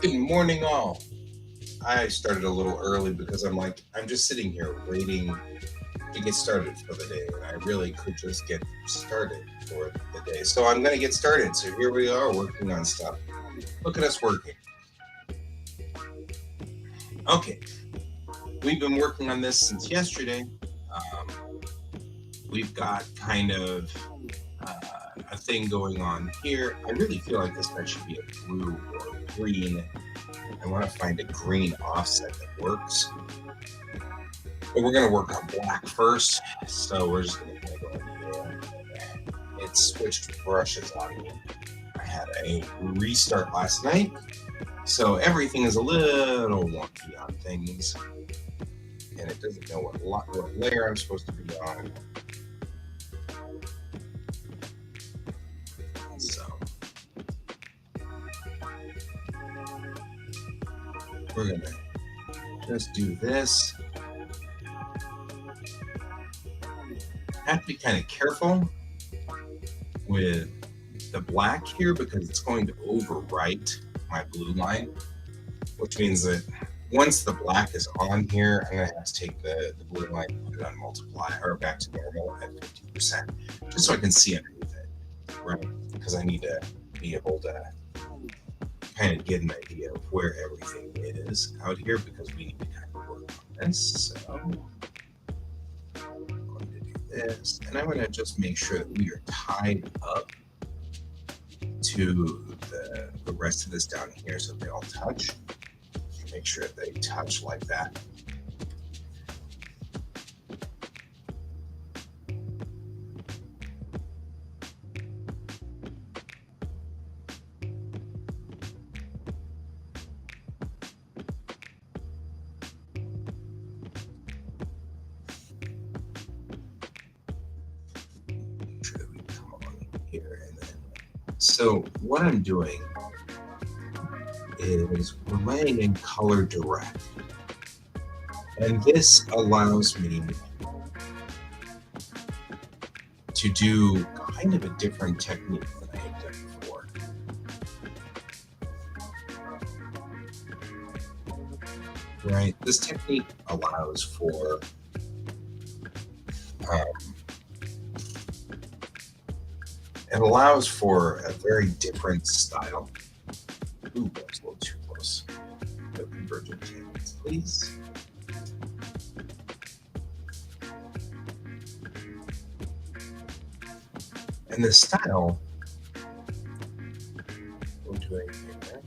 Good morning, all. I started a little early because I'm just sitting here waiting to get started for the day, and I really could just get started for the day. So I'm going to get started. So here we are working on stuff. Look at us working. Okay, we've been working on this since yesterday. We've got kind of a thing going on here. I really feel like this guy should be a blue or green. I want to find a green offset that works. But we're going to work on black first. So we're just going to go in here. It switched brushes on me. I had a restart last night. So everything is a little wonky on things. And it doesn't know what layer I'm supposed to be on. So we're going to just do this. Have to be kind of careful with the black here because it's going to overwrite my blue line, which means that once the black is on here, I'm going to have to take the blue line and put it on multiply or back to normal at 50%, just so I can see underneath it, right? Because I need to be able to kind of get an idea of where everything is out here because we need to kind of work on this. So this, and I'm going to just make sure that we are tied up to the rest of this down here so they all touch. Make sure they touch like that. So what I'm doing is we're laying in color direct. And this allows me to do kind of a different technique than I have done before. Right? This technique allows for a very different style. Ooh, that's a little too close. No convergent tangents, please. And the style, we'll do anything there.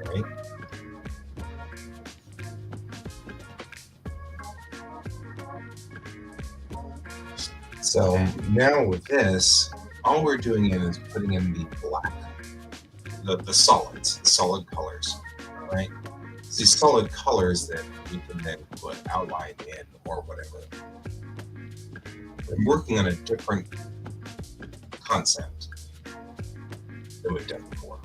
Right? So now with this, all we're doing is putting in the black, the solids, the solid colors, right? It's these solid colors that we can then put outline in or whatever. I'm working on a different concept than we've done before.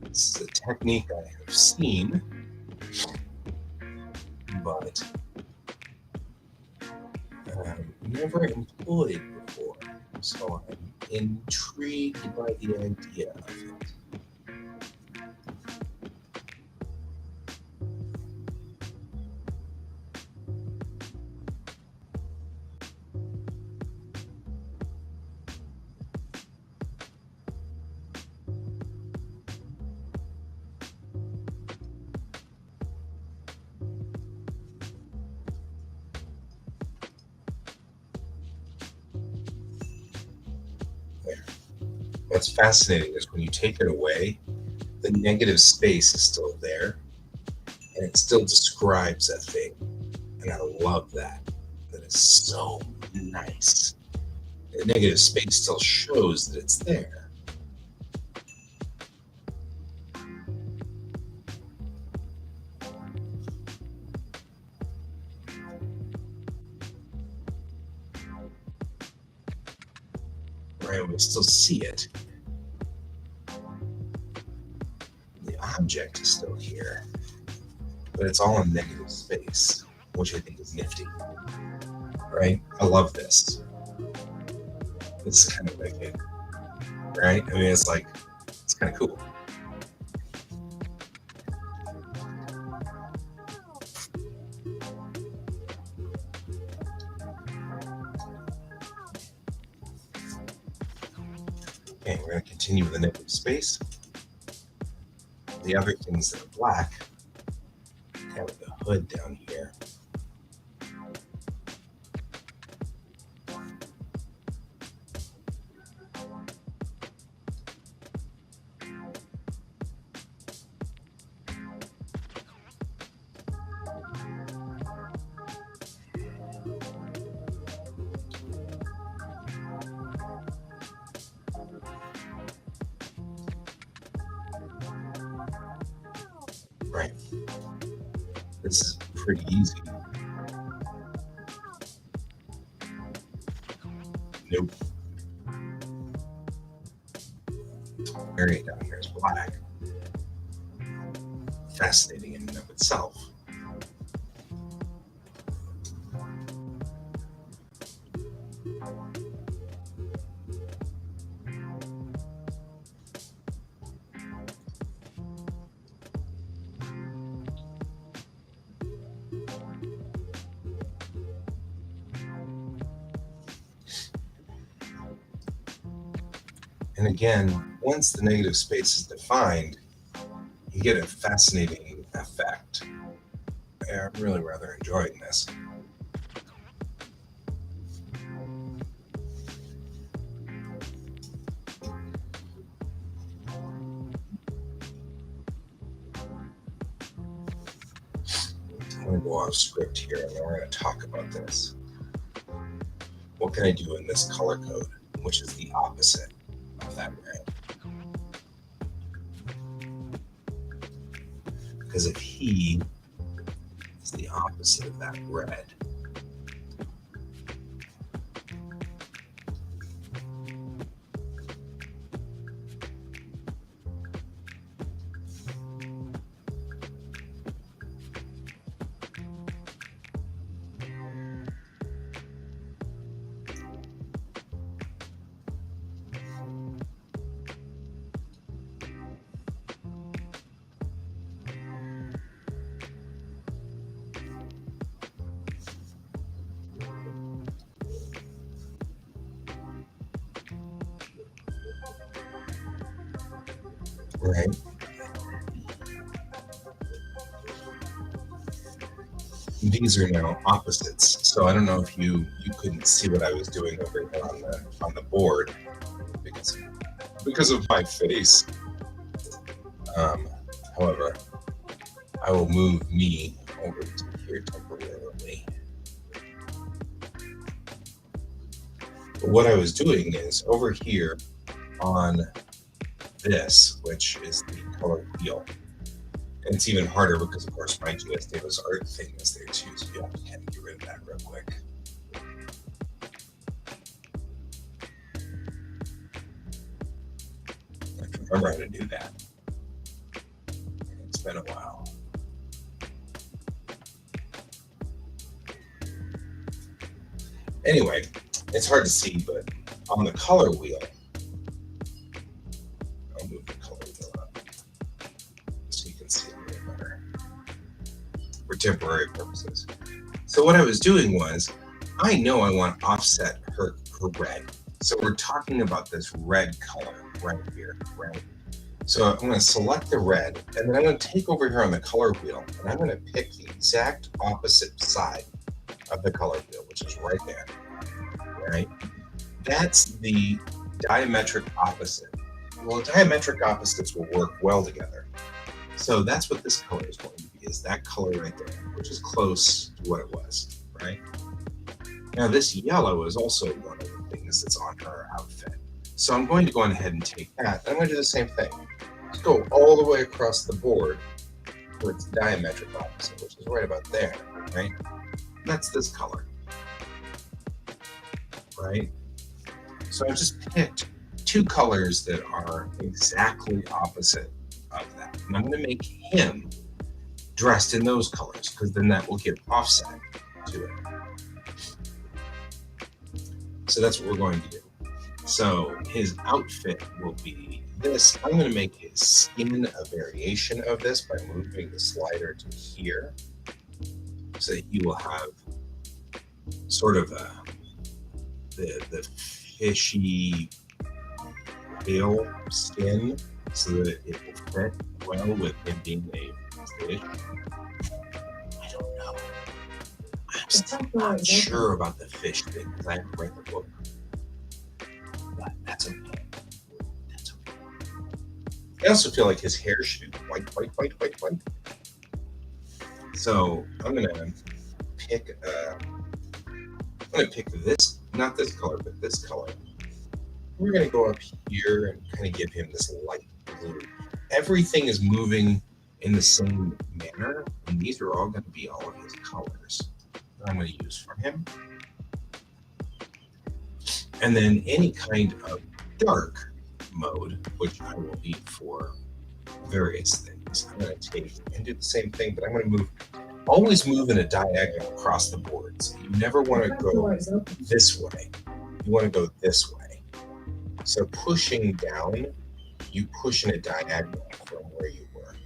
This is a technique I have seen, but never employed before. So I'm intrigued by the idea of it. What's fascinating is when you take it away, the negative space is still there, and it still describes that thing. And I love that. That is so nice. The negative space still shows that it's there. right? We'll still see it. The object is still here, but it's all in negative space, which I think is nifty, right? I love this. It's kind of wicked, right? I mean, it's like, it's kind of cool. Okay, we're going to continue with the negative space. The other things that are black have the hood down here. Right. This is pretty easy. Nope. Area down here is black. Fascinating in and of itself. And again, once the negative space is defined, you get a fascinating effect. I'm really rather enjoying this. I'm going to go off script here and then we're going to talk about this. What can I do in this color code, which is the opposite of that red? Because if he is the opposite of that red, right? These are now opposites. So I don't know if you couldn't see what I was doing over here on the board because of my face. However, I will move me over to here temporarily. But what I was doing is over here on this, which is the color wheel. And it's even harder because, of course, my GS Davis art thing is there too, so you have to kind of get rid of that real quick. I have to remember how to do that. It's been a while. Anyway, it's hard to see, but on the color wheel, I'll move the color wheel up so you can see it a little better for temporary purposes. So what I was doing was, I know I want to offset her red. So we're talking about this red color right here, right? So I'm going to select the red, and then I'm going to take over here on the color wheel, and I'm going to pick the exact opposite side of the color wheel, which is right there, right? That's the diametric opposite. Well, diametric opposites will work well together. So that's what this color is going to be, is that color right there, which is close to what it was, right? Now this yellow is also one of the things that's on her outfit. So I'm going to go ahead and take that, and I'm going to do the same thing. Just go all the way across the board to its diametric opposite, which is right about there, right? That's this color, right? So I just picked two colors that are exactly opposite of that. And I'm going to make him dressed in those colors because then that will give offset to it. So that's what we're going to do. So his outfit will be this. I'm going to make his skin a variation of this by moving the slider to here so that he will have sort of the fishy pale skin so that it will fit well with him being a fish. I don't know. I'm still not sure about the fish thing because I haven't read the book. But that's okay. That's okay. I also feel like his hair should be white. So I'm gonna pick this, not this color, but this color. We're gonna go up here and kind of give him this light blue. Everything is moving in the same manner, and these are all going to be all of his colors that I'm going to use for him. And then any kind of dark mode, which I will need for various things. I'm going to take and do the same thing, but I'm going to always move in a diagonal across the board. So you never want to go this way. You want to go this way. So pushing down, you push in a diagonal from where you were.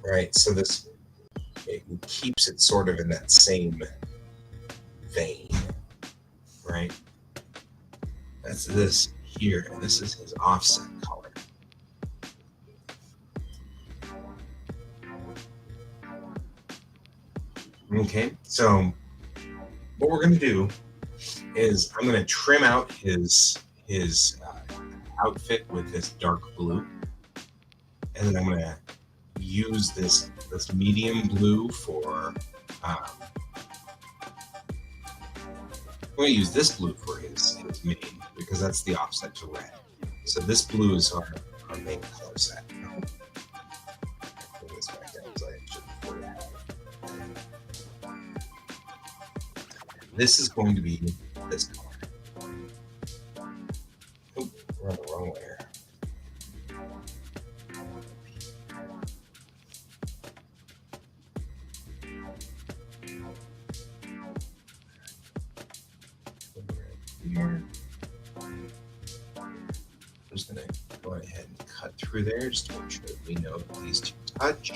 Right? So it keeps it sort of in that same vein. Right? That's this here, and this is his offset color. Okay, so what we're going to do is I'm going to trim out his outfit with this dark blue, and then I'm going to use this medium blue for I'm going to use this blue for his main because that's the offset to red. So this blue is our main color set. Put this back down so I should have. This is going to be this color. Oh, we're on the wrong layer. Here. I'm just going to go ahead and cut through there just to make sure that we know that these two touch.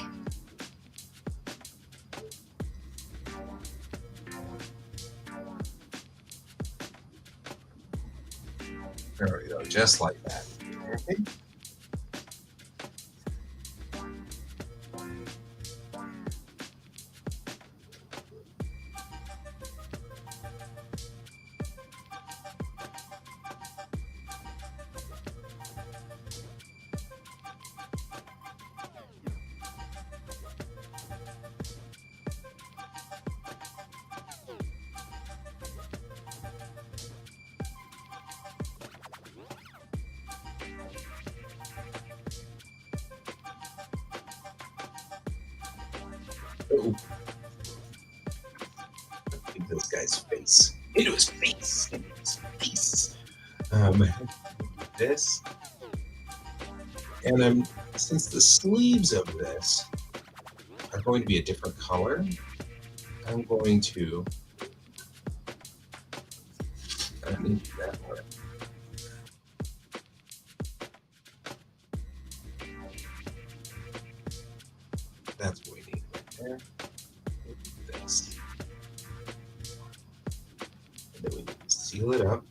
There we go, just like that. Okay. Oh. Look at this guy's face. Into his face. Into his face. This. And since the sleeves of this are going to be a different color, I'm going to need that one. That's what we need right there. This. And then we need to seal it up.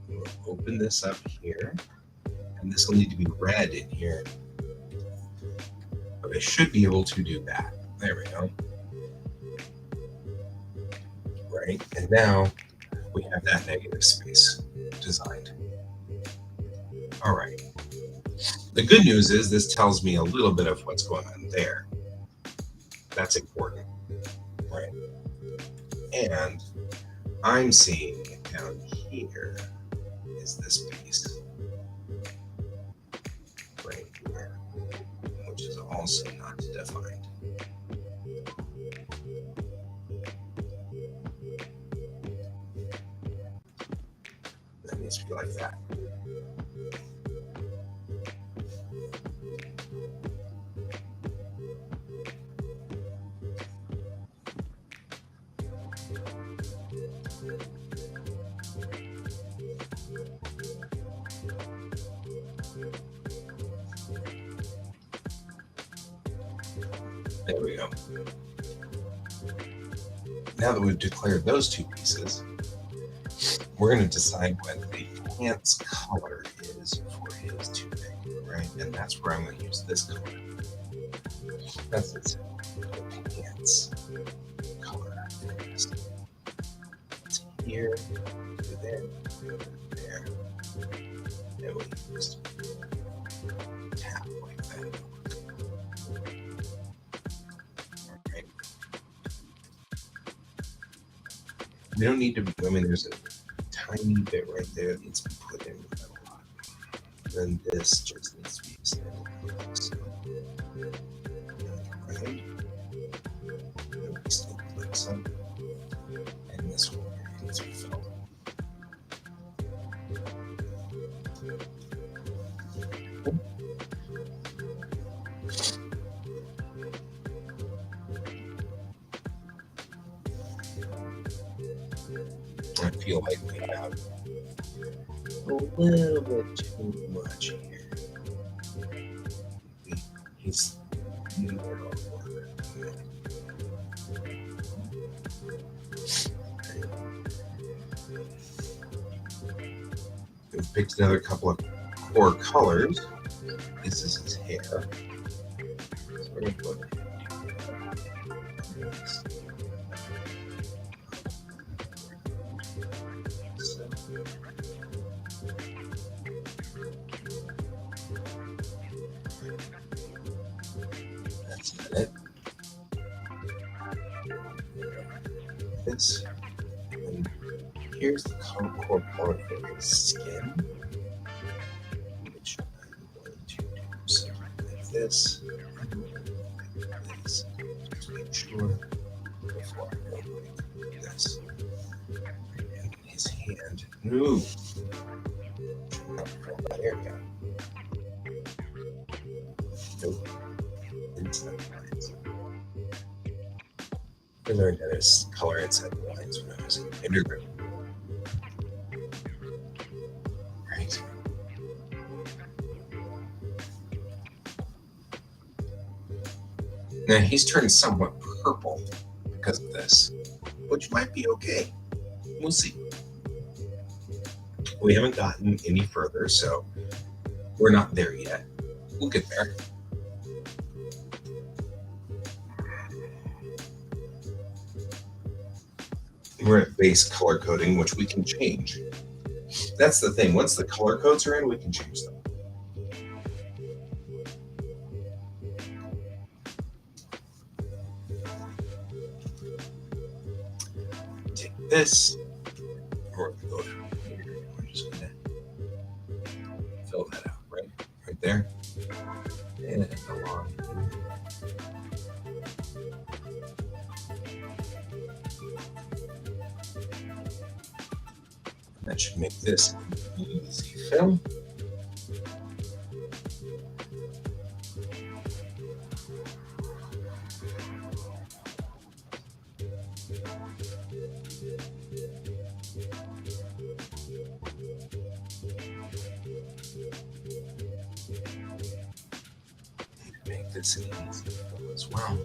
We'll open this up here. And this will need to be red in here. But I should be able to do that. There we go. Right? And now we have that negative space designed. All right. The good news is this tells me a little bit of what's going on there. That's important, right? And I'm seeing down here is this piece right here, which is all also not defined. That needs to be like that. There we go. Now that we've declared those two pieces, we're going to decide what the pants color is for his tunic, right? And that's where I'm going to use this color. That's it. The pants color. It's here, to there, there. And we just tap like that. Right. We don't need to, I mean, there's a tiny bit right there that needs to be put in with that a lot. Then this just needs to be extended. So, right. And we still like some. And this one needs to be filled. I feel like we have a little bit too much here. He's needing our work. We've picked another couple of core colors. This is his hair. So we're going to put that's it. This. And here's the core color for his skin, which I'm going to do something like this. Just make sure before I go like this. And his hand. Ooh. Fill that area. Nope. Inside the lines. I learned how to color inside the lines when I was in kindergarten. Right. Now he's turned somewhat purple because of this, which might be okay. We'll see. We haven't gotten any further, so we're not there yet. We'll get there. We're at base color coding, which we can change. That's the thing. Once the color codes are in, we can change them. Take this, or go through here. We're just gonna fill that out, right there, and along. That should make this an easy fill. Make this an easy fill as well.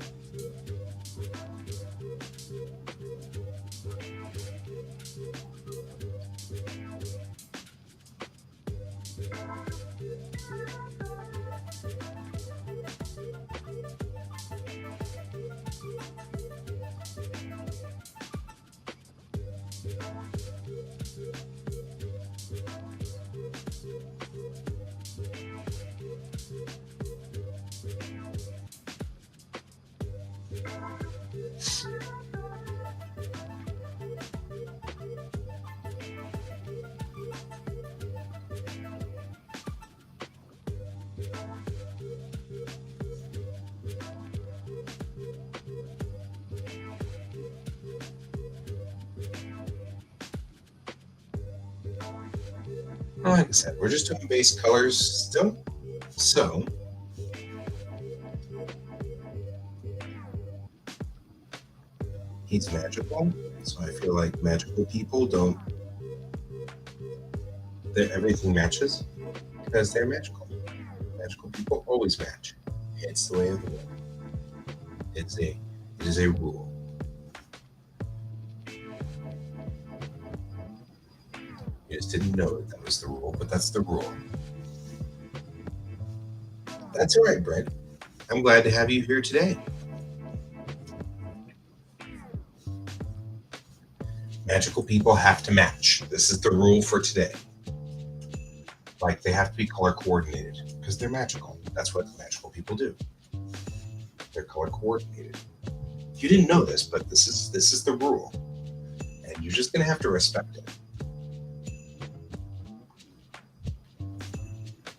Like I said, we're just doing base colors still. So he's magical. So I feel like magical people don't, everything matches because they're magical. Magical people always match. It's the way of the world. It's a, it is a rule. You just didn't know that was the rule, but that's the rule. That's all right, Brent. I'm glad to have you here today. Magical people have to match. This is the rule for today. Like they have to be color coordinated because they're magical. That's what magical people do. They're color coordinated. You didn't know this, but this is the rule, and you're just gonna have to respect it.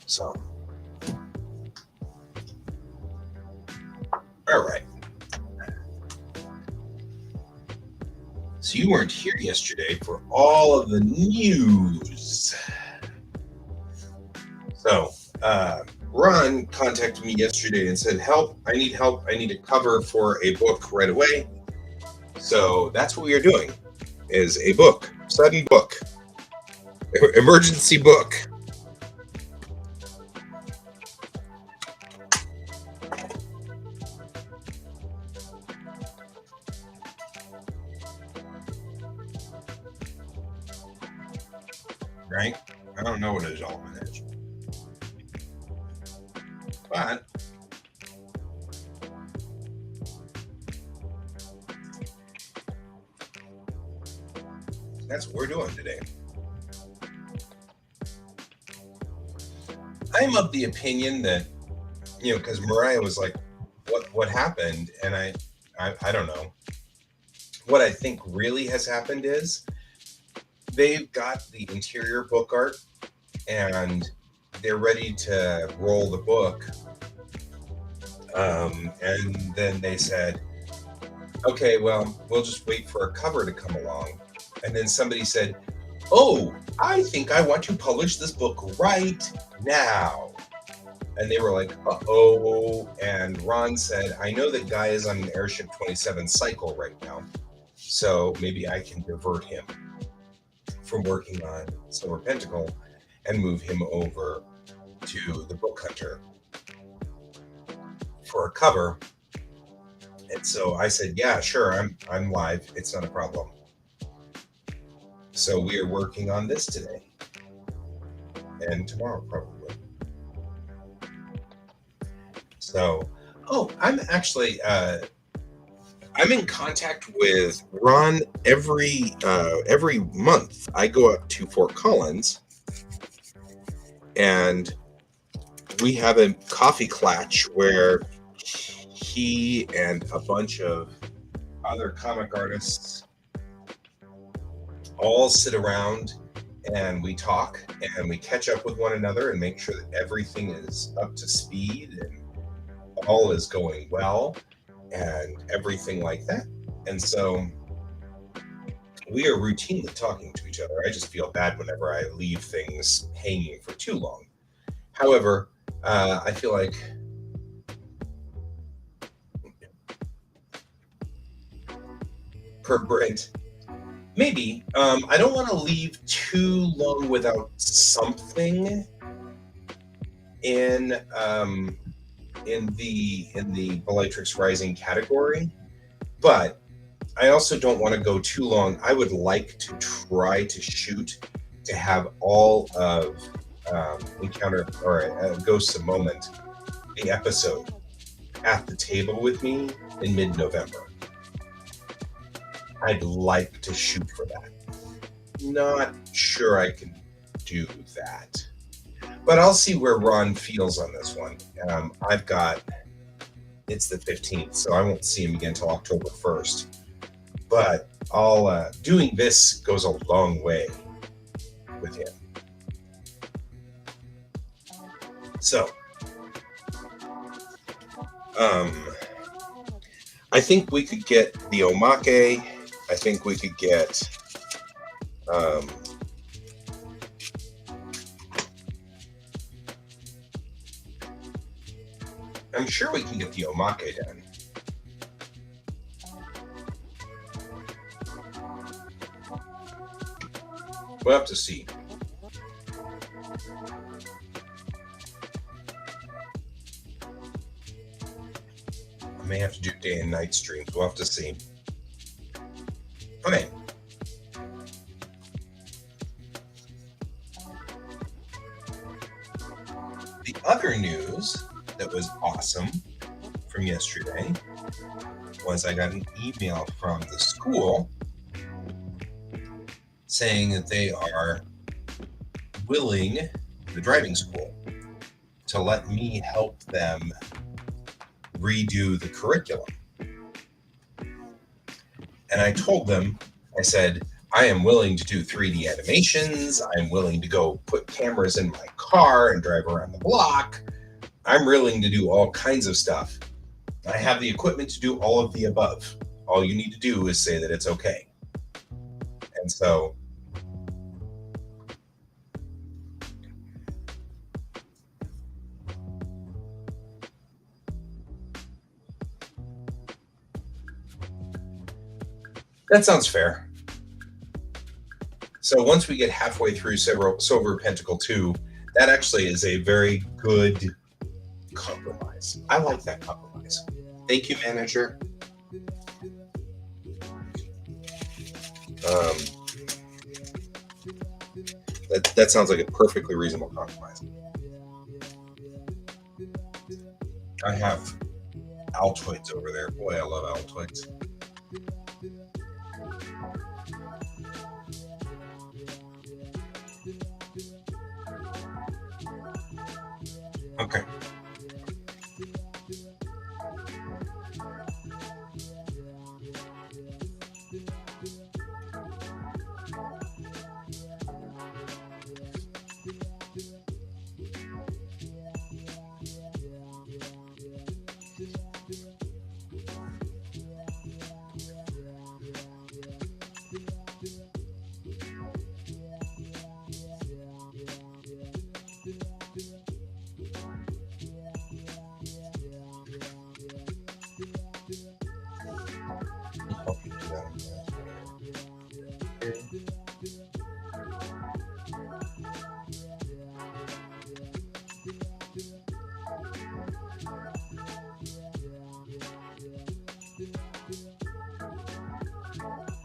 So, all right. So you weren't here yesterday for all of the news. So, Ron contacted me yesterday and said, help, I need help. I need a cover for a book right away. So that's what we are doing, is a book, sudden book, emergency book. Right? I don't know what his element is. But that's what we're doing today. I'm of the opinion that, because Mariah was like, what happened? And I don't know. What I think really has happened is they've got the interior book art and they're ready to roll the book. And then they said, okay, well, we'll just wait for a cover to come along. And then somebody said, oh, I think I want to publish this book right now. And they were like, uh-oh. And Ron said, I know that guy is on an Airship 27 cycle right now, so maybe I can divert him from working on Silver Pentacle and move him over to the Book Hunter for a cover. And so I said, yeah, sure, I'm live. It's not a problem. So we are working on this today and tomorrow probably. So, I'm actually I'm in contact with Ron every month. I go up to Fort Collins and we have a coffee clatch where he and a bunch of other comic artists all sit around and we talk and we catch up with one another and make sure that everything is up to speed and all is going well and everything like that. And so we are routinely talking to each other. I just feel bad whenever I leave things hanging for too long. However, I feel like per Brent, maybe I don't want to leave too long without something in the Bellatrix Rising category, but I also don't want to go too long. I would like to try to shoot to have all of Encounter or Ghosts of Moment, the episode, at the table with me in mid-November. I'd like to shoot for that. Not sure I can do that. But I'll see where Ron feels on this one. It's the 15th, so I won't see him again until October 1st. But doing this goes a long way with him. So, I think we could get the omake. I think we could get I'm sure we can get the omake done. We'll have to see. I may have to do day and night streams. We'll have to see. Okay. The other news that was awesome from yesterday was I got an email from the school saying that they are willing, the driving school, to let me help them redo the curriculum. And I told them, I said, I am willing to do 3D animations. I'm willing to go put cameras in my car and drive around the block. I'm willing to do all kinds of stuff. I have the equipment to do all of the above. All you need to do is say that it's okay. And so that sounds fair. So once we get halfway through Silver Pentacle 2, that actually is a very good compromise. I like that compromise. Thank you, manager. That sounds like a perfectly reasonable compromise. I have Altoids over there. Boy, I love Altoids. Okay.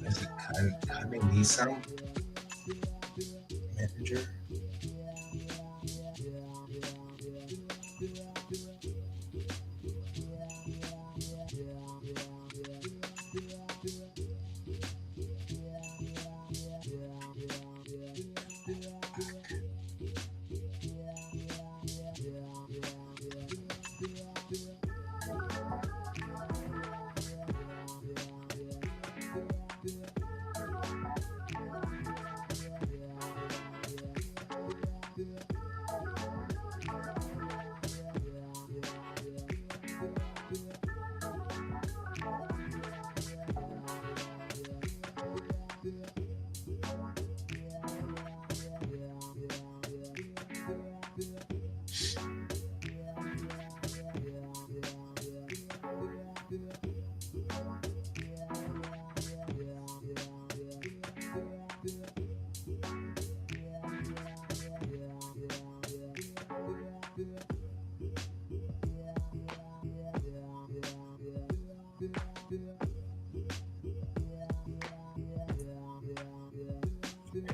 Is it Kame-Nissan? Manager?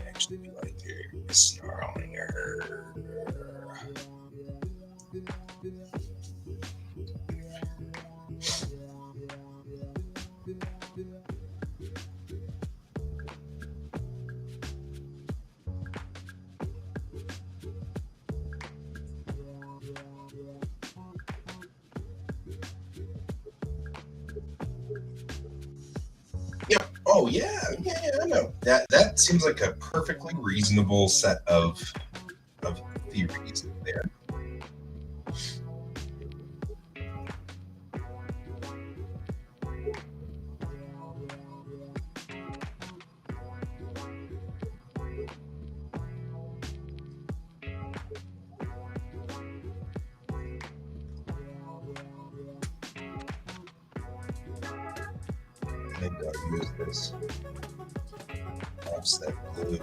Actually be like you're snarling her. Yeah. Oh yeah. Yeah. I know. That seems like a perfectly reasonable set of theories there. Maybe I'll use this offset glue.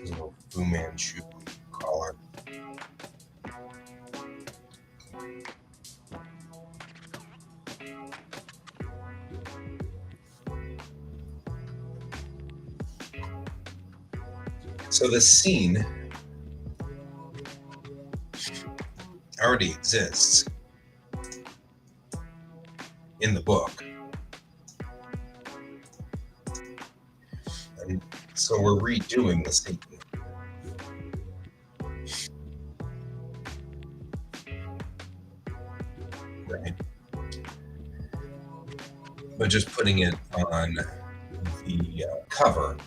Little Fu Manchu collar. So the scene already exists in the book. And so we're redoing the scene. Right. But just putting it on the cover.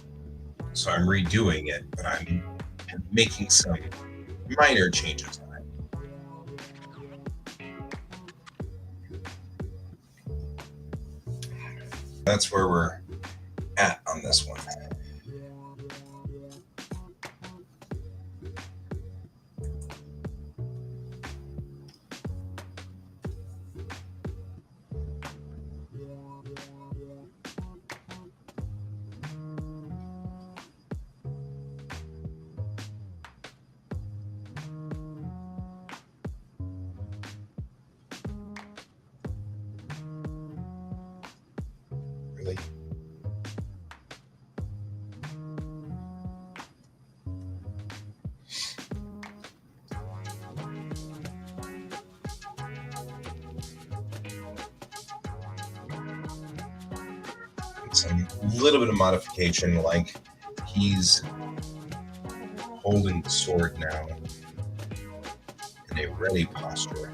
So I'm redoing it, but I'm making some minor changes on it. That's where we're at on this one. Really? Some little bit of modification, like he's holding the sword now in a ready posture.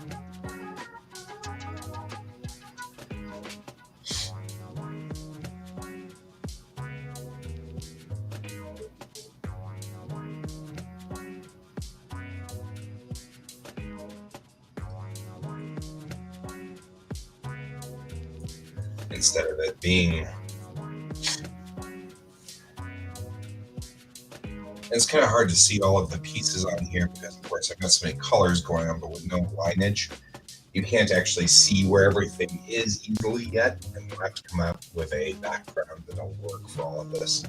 Instead of it being, it's kind of hard to see all of the pieces on here because of course I've got so many colors going on, but with no lineage, you can't actually see where everything is easily yet, and we'll have to come up with a background that'll work for all of this.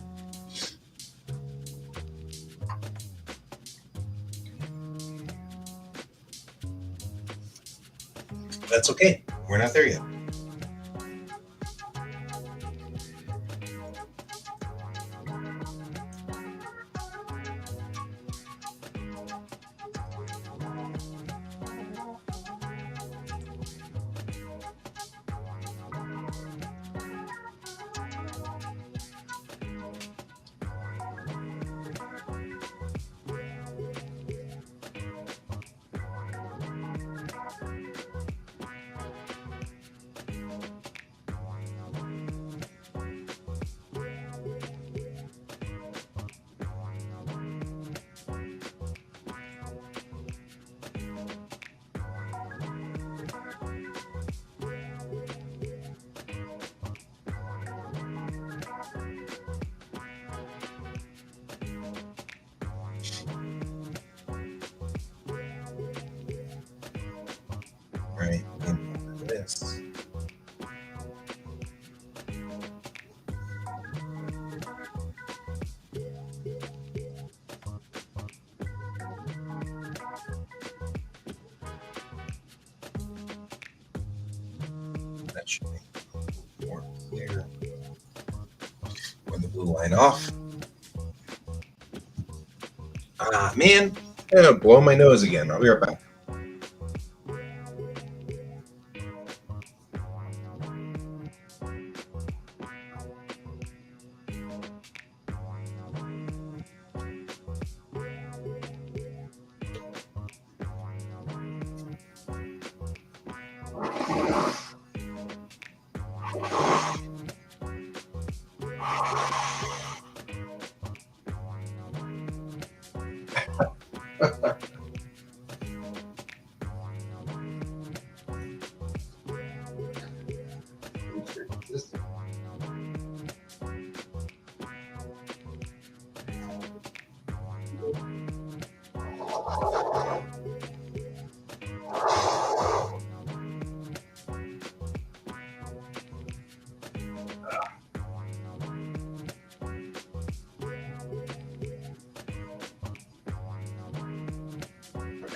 That's okay, we're not there yet. that should make it a little more clear. Turn the blue line off. Ah, man, I'm gonna blow my nose again. I'll be right back.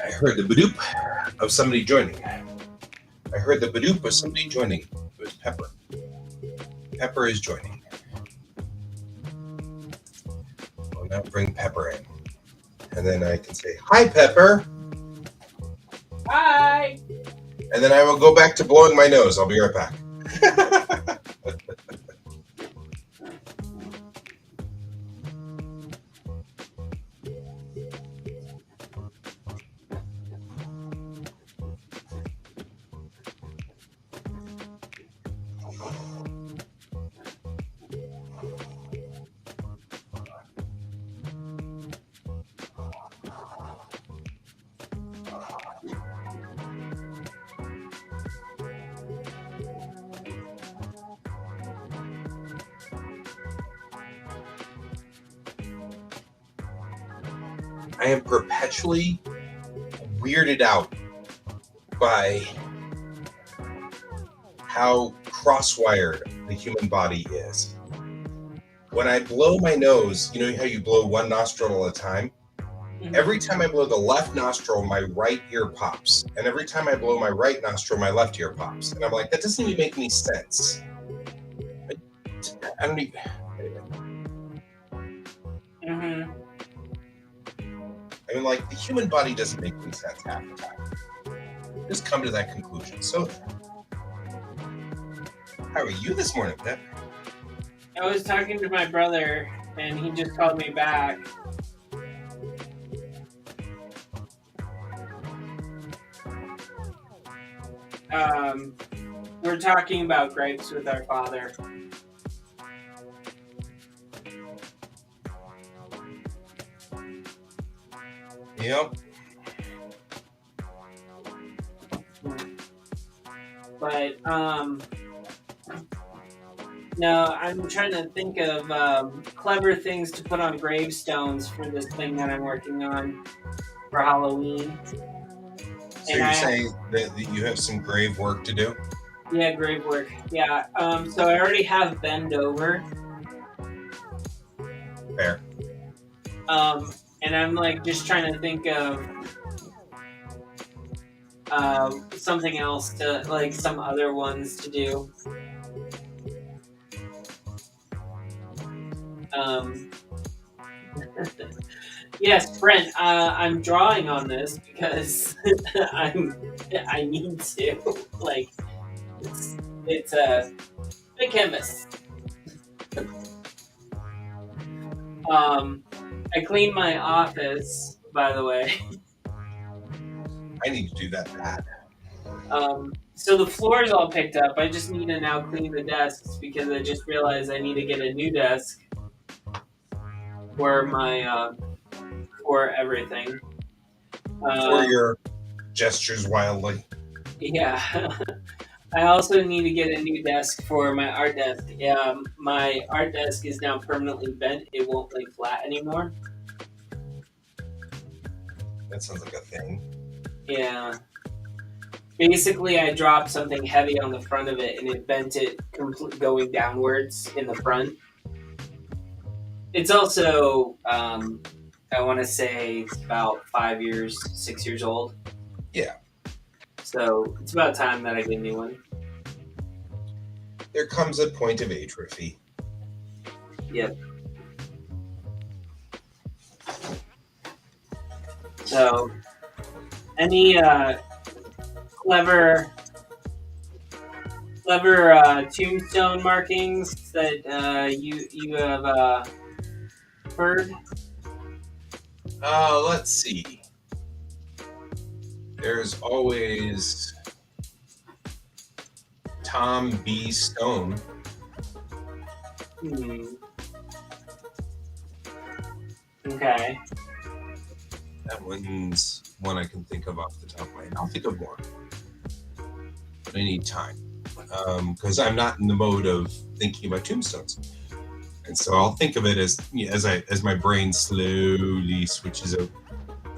I heard the badoop of somebody joining. I heard the badoop of somebody joining. It was Pepper. Pepper is joining. I'll now bring Pepper in. And then I can say, hi, Pepper. Hi. And then I will go back to blowing my nose. I'll be right back. I am perpetually weirded out by how cross-wired the human body is. When I blow my nose, you know how you blow one nostril at a time? Every time I blow the left nostril, my right ear pops. And every time I blow my right nostril, my left ear pops. And I'm like, that doesn't even make any sense. I don't even... Mm-hmm. I mean, like, the human body doesn't make any sense half the time. Just come to that conclusion. So, how are you this morning, Pep? I was talking to my brother, and he just called me back. We're talking about grapes with our father. Yep. But, no, I'm trying to think of clever things to put on gravestones for this thing that I'm working on for Halloween. So you're saying that you have some grave work to do? Yeah, grave work. Yeah. So I already have Bend Over. Fair. And I'm like just trying to think of something else to like some other ones to do. Yes, Brent. I'm drawing on this because I need to. Like, it's a big canvas. I cleaned my office, by the way. I need to do that bad. So the floor is all picked up. I just need to now clean the desks because I just realized I need to get a new desk for my for everything. For your gestures wildly. Yeah. I also need to get a new desk for my art desk. My art desk is now permanently bent. It won't lay flat anymore. That sounds like a thing. Yeah. Basically, I dropped something heavy on the front of it, and it bent it going downwards in the front. It's also, I want to say, about 6 years old. Yeah. So it's about time that I get a new one. there comes a point of atrophy. Yep. So, any clever tombstone markings that you have heard? Let's see. There's always Tom B. Stone. Okay. That one's one I can think of off the top of my head. I'll think of more, but I need time because I'm not in the mode of thinking about tombstones, and so I'll think of it as my brain slowly switches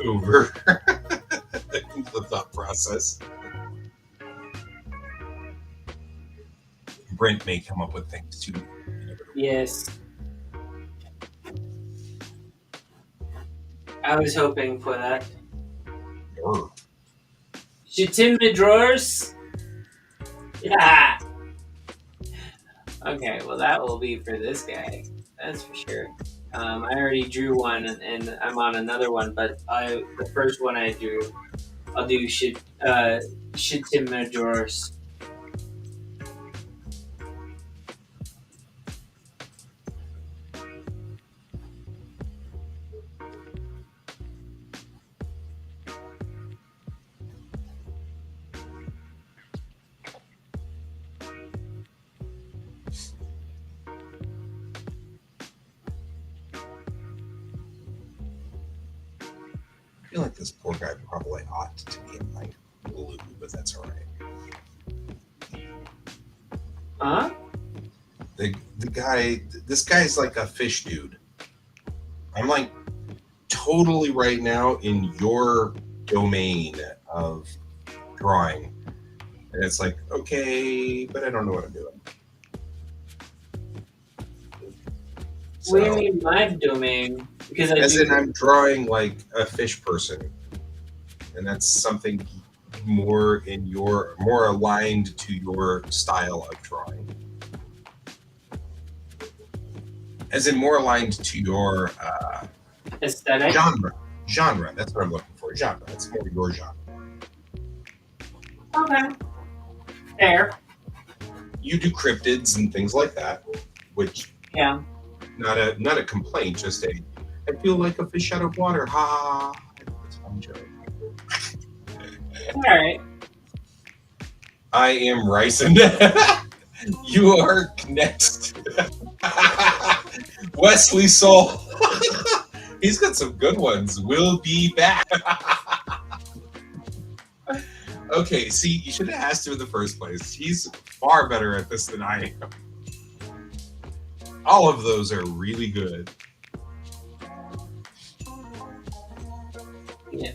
over into the thought process. Brent may come up with things too. Yes. I was hoping for that. Shitimba drawers? Yeah. Okay, well that will be for this guy. That's for sure. I already drew one, and I'm on another one. But the first one I drew, I'll do Shitimba drawers. I feel like this poor guy probably ought to be in my blue, but that's all right. Huh? This guy's like a fish dude. I'm like totally right now in your domain of drawing. And it's like, okay, but I don't know what I'm doing. What do you mean my domain? Because I'm drawing like a fish person. And that's something more aligned to your style of drawing. As in more aligned to your aesthetic? Genre. That's what I'm looking for. Genre. That's more your genre. Okay. Fair. You do cryptids and things like that, which not a complaint, just I feel like a fish out of water. Ha ha ha. It's a fun joke. All right. I am Ryson. You are next. Wesley Soul. He's got some good ones. We'll be back. Okay, see, you should have asked him in the first place. He's far better at this than I am. All of those are really good. Yeah.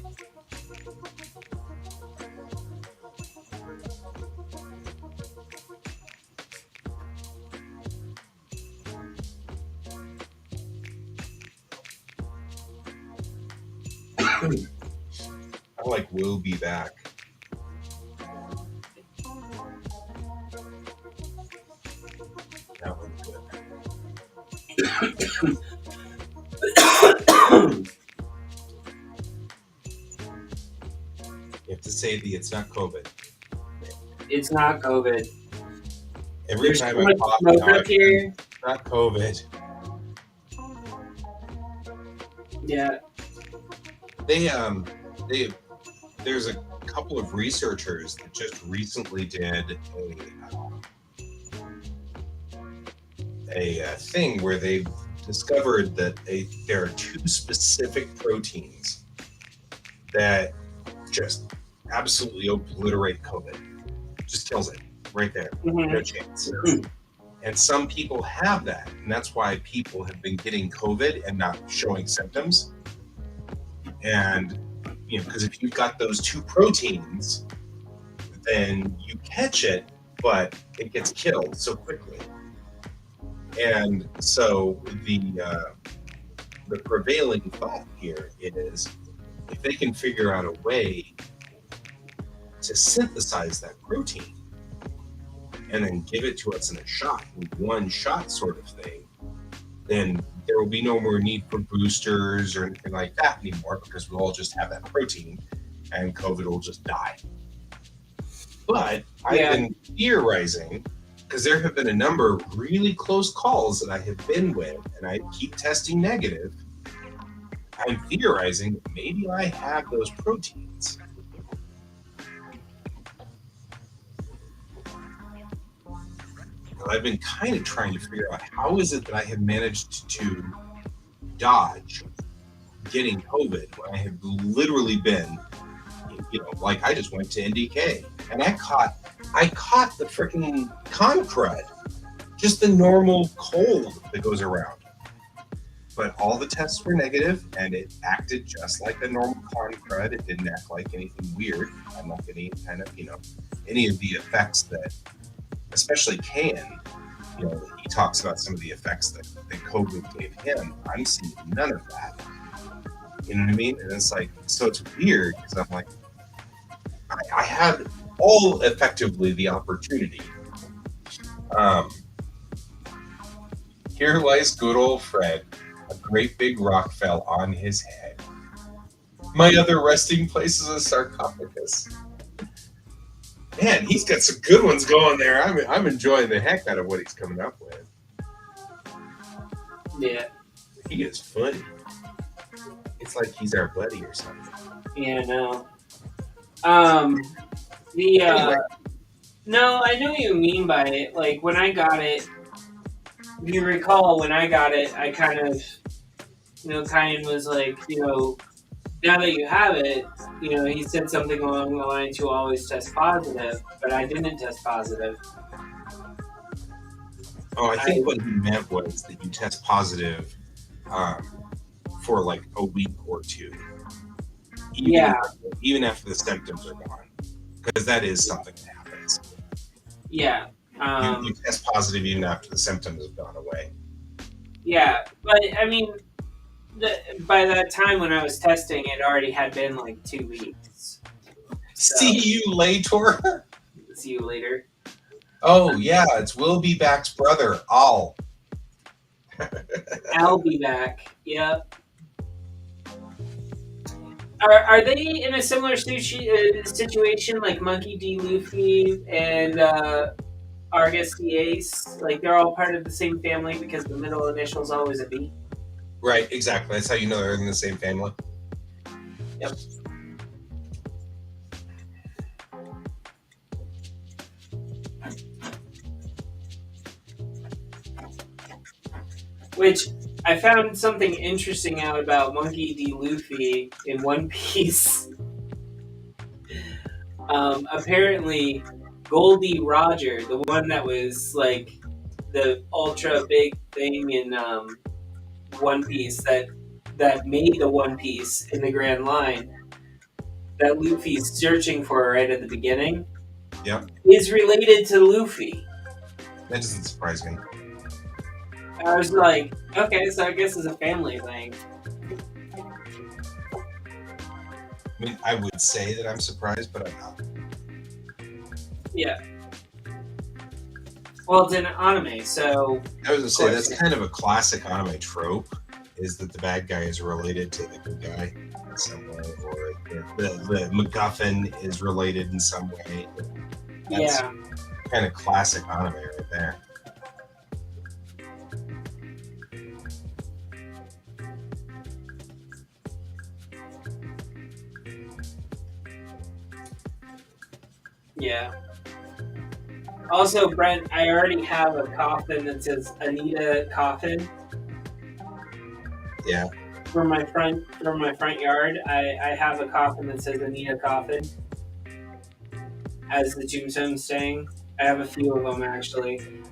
I like We'll Be Back. That one's good. You have to say it's not COVID. It's not COVID. Every There's time so I much pop smoke out, up here. it's not COVID. Yeah. There's a couple of researchers that just recently did a thing where they discovered that there are two specific proteins that just absolutely obliterate COVID. Just kills it right there. Mm-hmm. No chance. And some people have that, and that's why people have been getting COVID and not showing symptoms. And because if you've got those two proteins, then you catch it, but it gets killed so quickly. And so the prevailing thought here is if they can figure out a way to synthesize that protein, and then give it to us in a shot, one shot sort of thing, then there will be no more need for boosters or anything like that anymore, because we'll all just have that protein and COVID will just die. But I've been theorizing, because there have been a number of really close calls that I have been with, and I keep testing negative. I'm theorizing that maybe I have those proteins. I've been kind of trying to figure out how is it that I have managed to dodge getting COVID when I have literally been, like I just went to NDK and I caught the freaking con crud, just the normal cold that goes around. But all the tests were negative and it acted just like a normal con crud. It didn't act like anything weird. I'm not getting kind of, any of the effects that, especially Can, he talks about some of the effects that COVID gave him. I'm seeing none of that. You know what I mean? And it's like, so it's weird because I'm like, I had all effectively the opportunity. Here lies good old Fred. A great big rock fell on his head. My other resting place is a sarcophagus. Man, he's got some good ones going there. I'm enjoying the heck out of what he's coming up with. Yeah. He is funny. It's like he's our buddy or something. Yeah, no. Anyway. No, I know what you mean by it. Like, when I got it, if you recall, when I got it, I kind of, Kyan was like, now that you have it, he said something along the lines, you always test positive, but I didn't test positive. Oh, I think what he meant was that you test positive for like a week or two. Even after the symptoms are gone. Because that is something that happens. Yeah. You test positive even after the symptoms have gone away. Yeah, but I mean, by that time when I was testing, it already had been like 2 weeks. So, see you later. See you later. Oh yeah, it's Will Be Back's brother, Al. I'll be back. Yep. Are they in a similar situation like Monkey D. Luffy and Argus the Ace? Like they're all part of the same family because the middle initial is always a B? Right, exactly. That's how you know they're in the same family. Yep. Which I found something interesting out about Monkey D. Luffy in One Piece. Apparently, Goldie Roger, the one that was like the ultra big thing in One Piece that made the One Piece in the Grand Line, that Luffy's searching for right at the beginning, is related to Luffy. That doesn't surprise me. I was like, okay, so I guess it's a family thing. I mean, I would say that I'm surprised, but I'm not. Yeah. Well, it's an anime, so... I was going to say, that's kind of a classic anime trope, is that the bad guy is related to the good guy in some way, or the MacGuffin is related in some way. That's kind of classic anime right there. Yeah. Also, Brent, I already have a coffin that says Anita Coffin. Yeah. For my front yard, I have a coffin that says Anita Coffin as the tombstone saying. I have a few of them actually.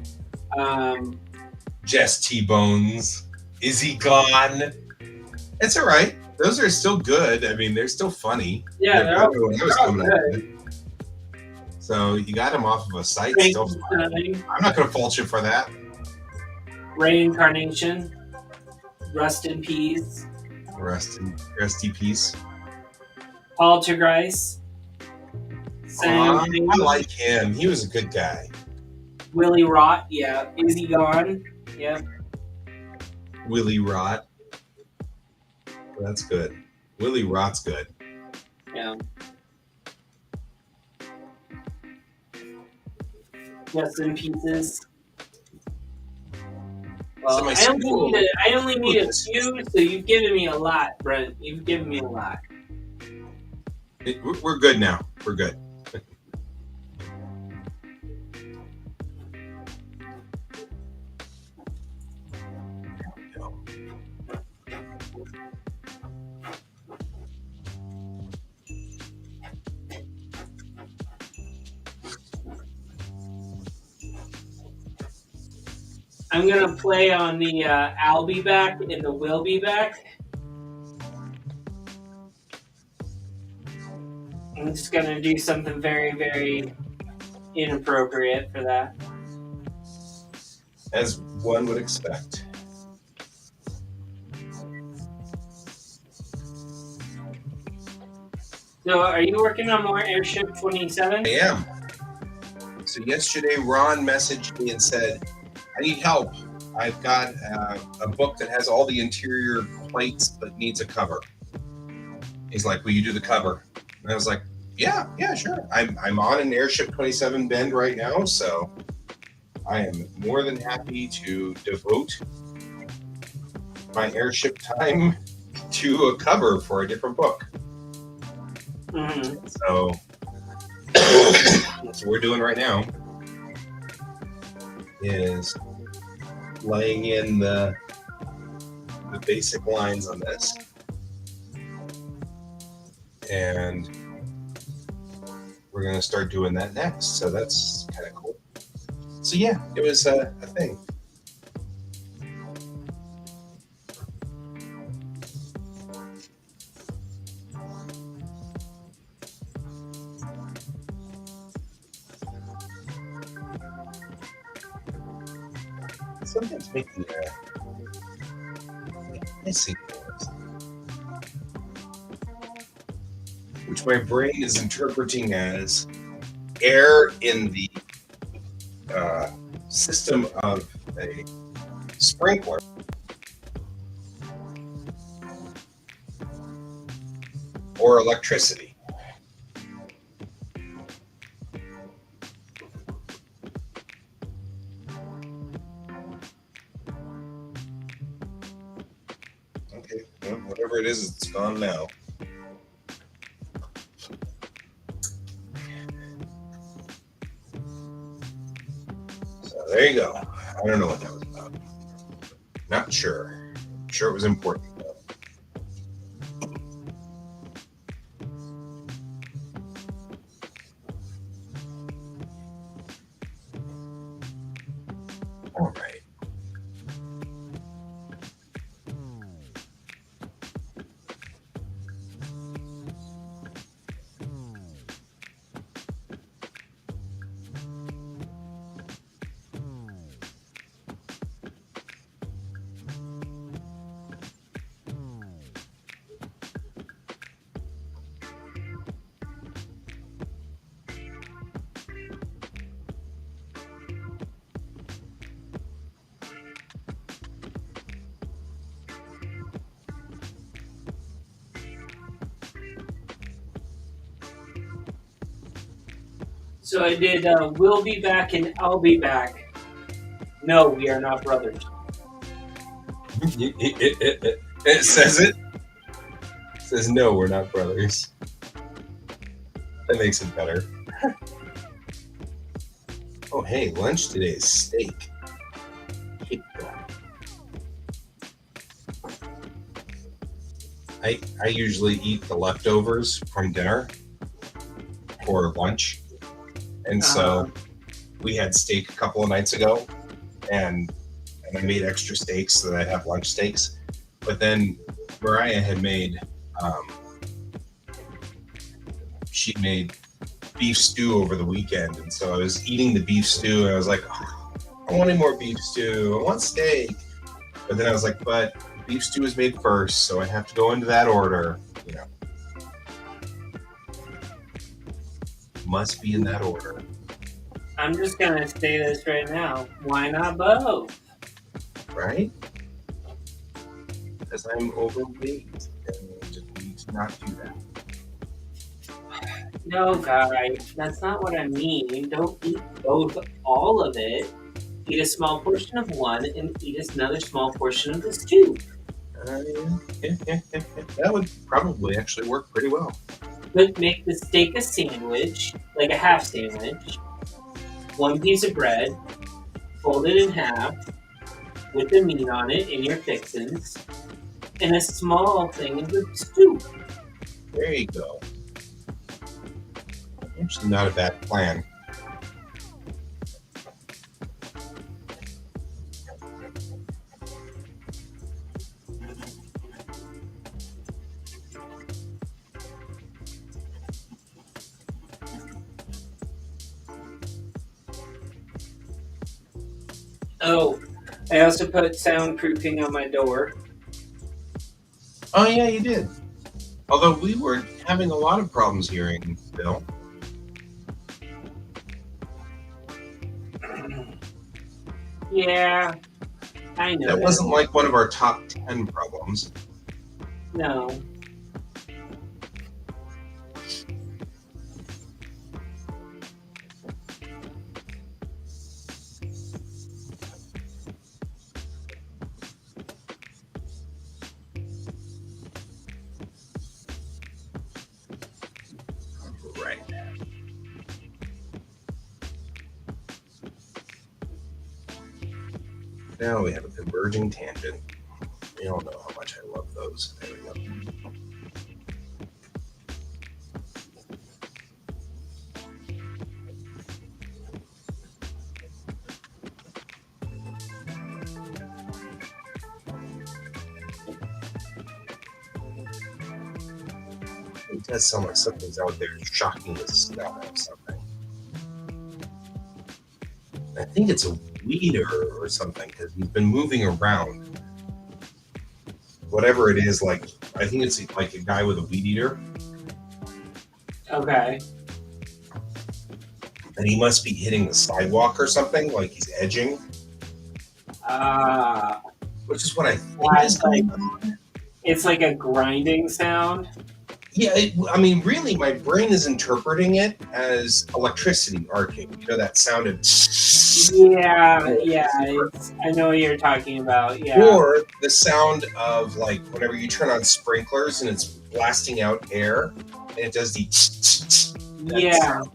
Jess T-Bones. Is he gone? It's all right. Those are still good. I mean, they're still funny. Yeah, they're all good. So you got him off of a site. Still fine. I'm not going to fault you for that. Reincarnation. Rust in Peace. Rusty Peace. Poltergeist. I like him. He was a good guy. Willie Rot, yeah. Is he gone? Yep. Willie Rot. That's good. Willie Rot's good. Yeah. Just in pieces. Well, So my I only need a few, so you've given me a lot, Brent. You've given me a lot. We're good now. We're good. I'm gonna play on the I'll be back and the will be back. I'm just gonna do something very, very inappropriate for that. As one would expect. So, are you working on more Airship 27? I am. So yesterday, Ron messaged me and said, I need help. I've got a book that has all the interior plates but needs a cover. He's like, will you do the cover? And I was like, yeah, sure. I'm on an Airship 27 bend right now, so I am more than happy to devote my Airship time to a cover for a different book. Mm-hmm. So that's what we're doing right now is laying in the basic lines on this. And we're going to start doing that next. So that's kind of cool. So yeah, it was a thing. Something's making hissing noise, which my brain is interpreting as air in the system of a sprinkler. Or electricity. Okay, well, whatever it is, it's gone now. So there you go. I don't know what that was about. Not sure. I'm sure it was important though. All right. So I did will be back and I'll be back. No, we are not brothers. It says it. It says no, we're not brothers. That makes it better. Oh, hey, lunch today is steak. Hate that. I usually eat the leftovers from dinner for lunch. And so we had steak a couple of nights ago, and I made extra steaks so that I have lunch steaks. But then Mariah had made, she made beef stew over the weekend. And so I was eating the beef stew, and I was like, oh, I want any more beef stew. I want steak. But then I was like, but beef stew is made first, so I have to go into that order. You know, must be in that order. I'm just gonna say this right now. Why not both? right? Because I'm overweight and just need to not do that. No, guy, that's not what I mean. Don't eat both, all of it. Eat a small portion of one and eat another small portion of the stew. That would probably actually work pretty well. But make the steak a sandwich, like a half sandwich. One piece of bread, fold it in half, with the meat on it in your fixins, and a small thing of the stew. There you go. Actually, not a bad plan. Oh, I also put soundproofing on my door. Oh yeah, you did. Although we were having a lot of problems hearing Bill. Yeah, I know. That wasn't like one of our top 10 problems. No. Right. Now we have a converging tangent. We all know how much I love those. There we go. It does sound like something's out there shocking the snow or something. I think it's a weeder or something because he's been moving around. Whatever it is, like I think it's like a guy with a weed eater, Okay. and he must be hitting the sidewalk or something, like he's edging, Ah, which is what I think That's is going on. it's like a grinding sound. Yeah, I mean, really, my brain is interpreting it as electricity arcing. You know that sound of, Yeah, I know what you're talking about. Yeah. or the sound of like whenever you turn on sprinklers and it's blasting out air, and it does the. That Yeah. sound.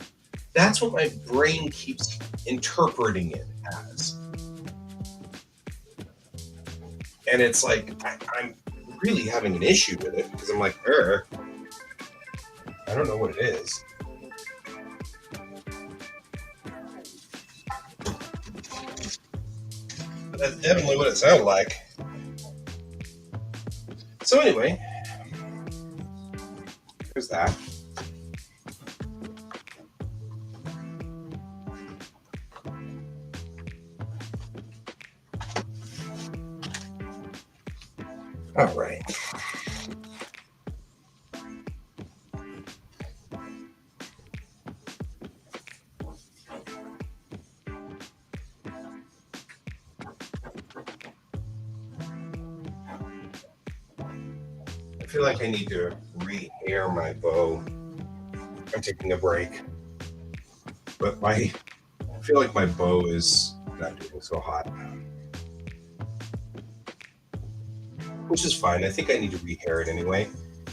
That's what my brain keeps interpreting it as, and it's like I'm really having an issue with it because I'm like, I don't know what it is. But that's definitely what it sounded like. So anyway, there's that. All right. I feel like I need to re-air my bow. I'm taking a break. But I feel like my bow is not doing so hot. Which is fine. I think I need to rehair it anyway.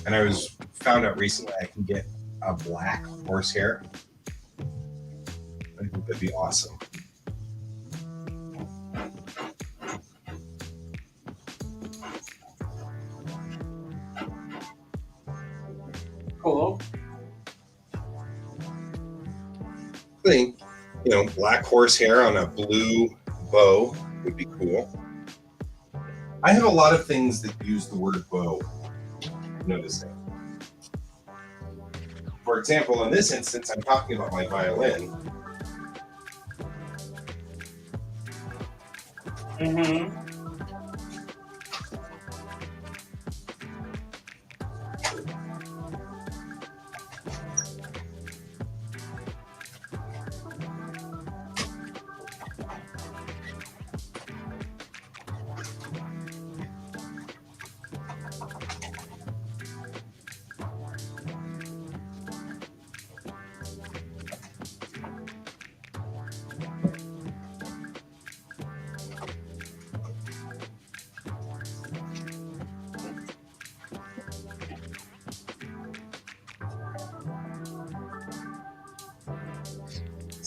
And I found out recently I can get a black horsehair. I think that'd be awesome. Cool. I think, black horsehair on a blue bow would be cool. I have a lot of things that use the word bow. Notice that. For example, in this instance, I'm talking about my violin. Mm-hmm.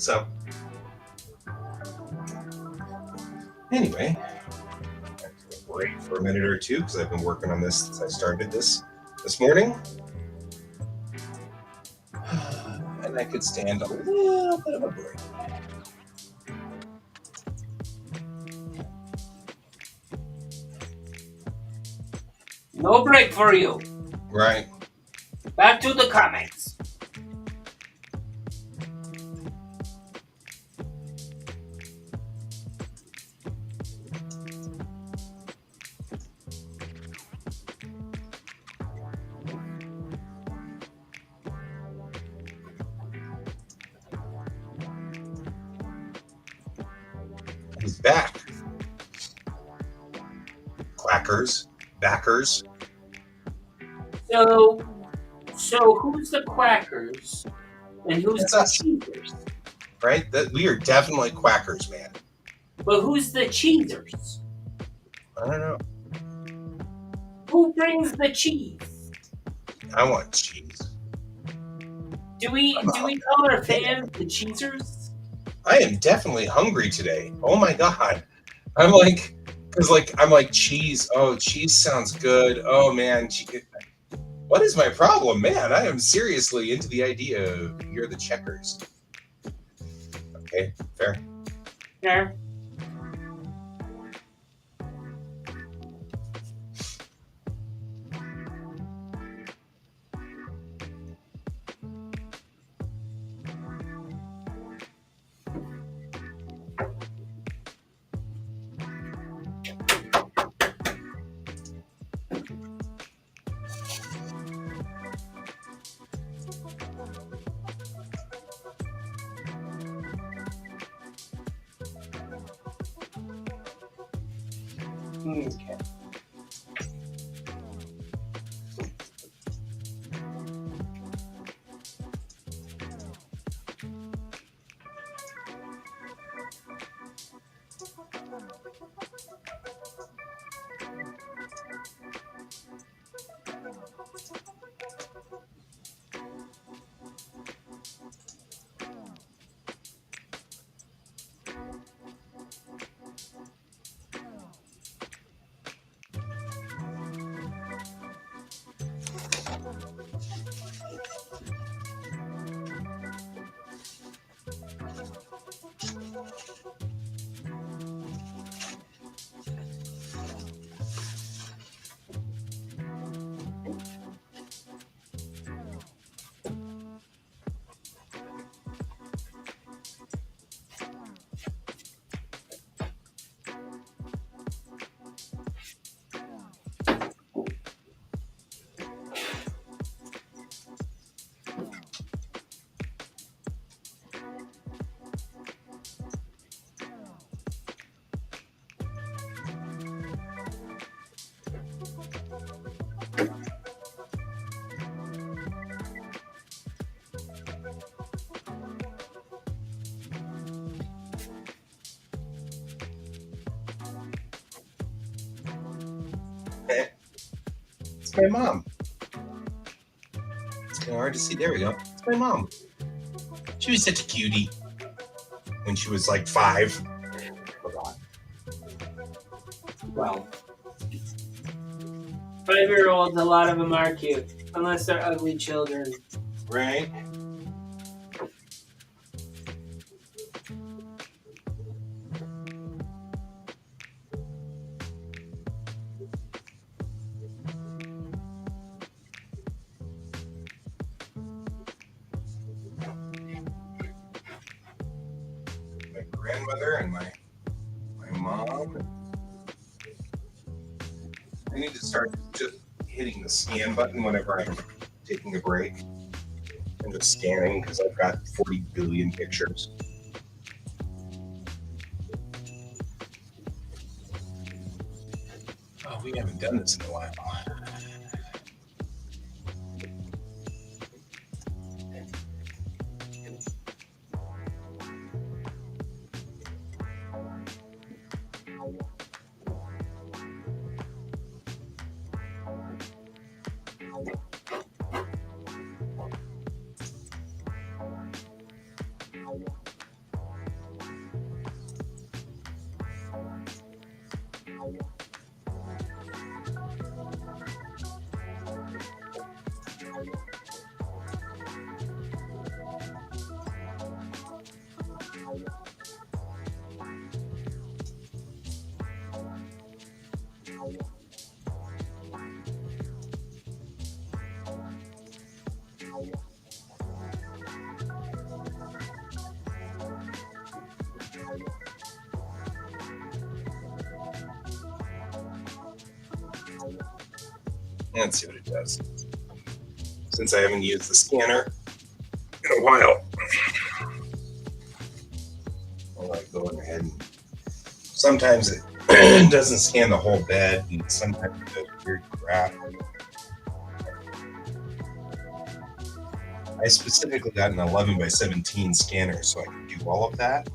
So, anyway, I have to break for a minute or two because I've been working on this since I started this morning. And I could stand a little bit of a break. No break for you. Right. Back to the comics. He's back. Quackers, backers. So who's the quackers and who's That's the us. cheesers? Right? That we are definitely quackers, man. But who's the cheesers? I don't know. Who brings the cheese? I want cheese. Do we call our fans the cheesers? I am definitely hungry today. Oh my god. I'm like, I'm like cheese. Oh, cheese sounds good. Oh man, what is my problem, man? I am seriously into the idea of you're the checkers. Okay, fair. Yeah. Okay. It's my mom. It's kind of hard to see. There we go. It's my mom. She was such a cutie when she was like 5. Well, 5-year-olds, a lot of them are cute, unless they're ugly children. Right? My grandmother and my mom. I need to start just hitting the scan button whenever I'm taking a break and just scanning because I've got 40 billion pictures. Oh, we haven't done this in a while. Let's see what it does. Since I haven't used the scanner in a while, I like going ahead and sometimes it doesn't scan the whole bed, and sometimes it does weird crap. I specifically got an 11 by 17 scanner so I can do all of that.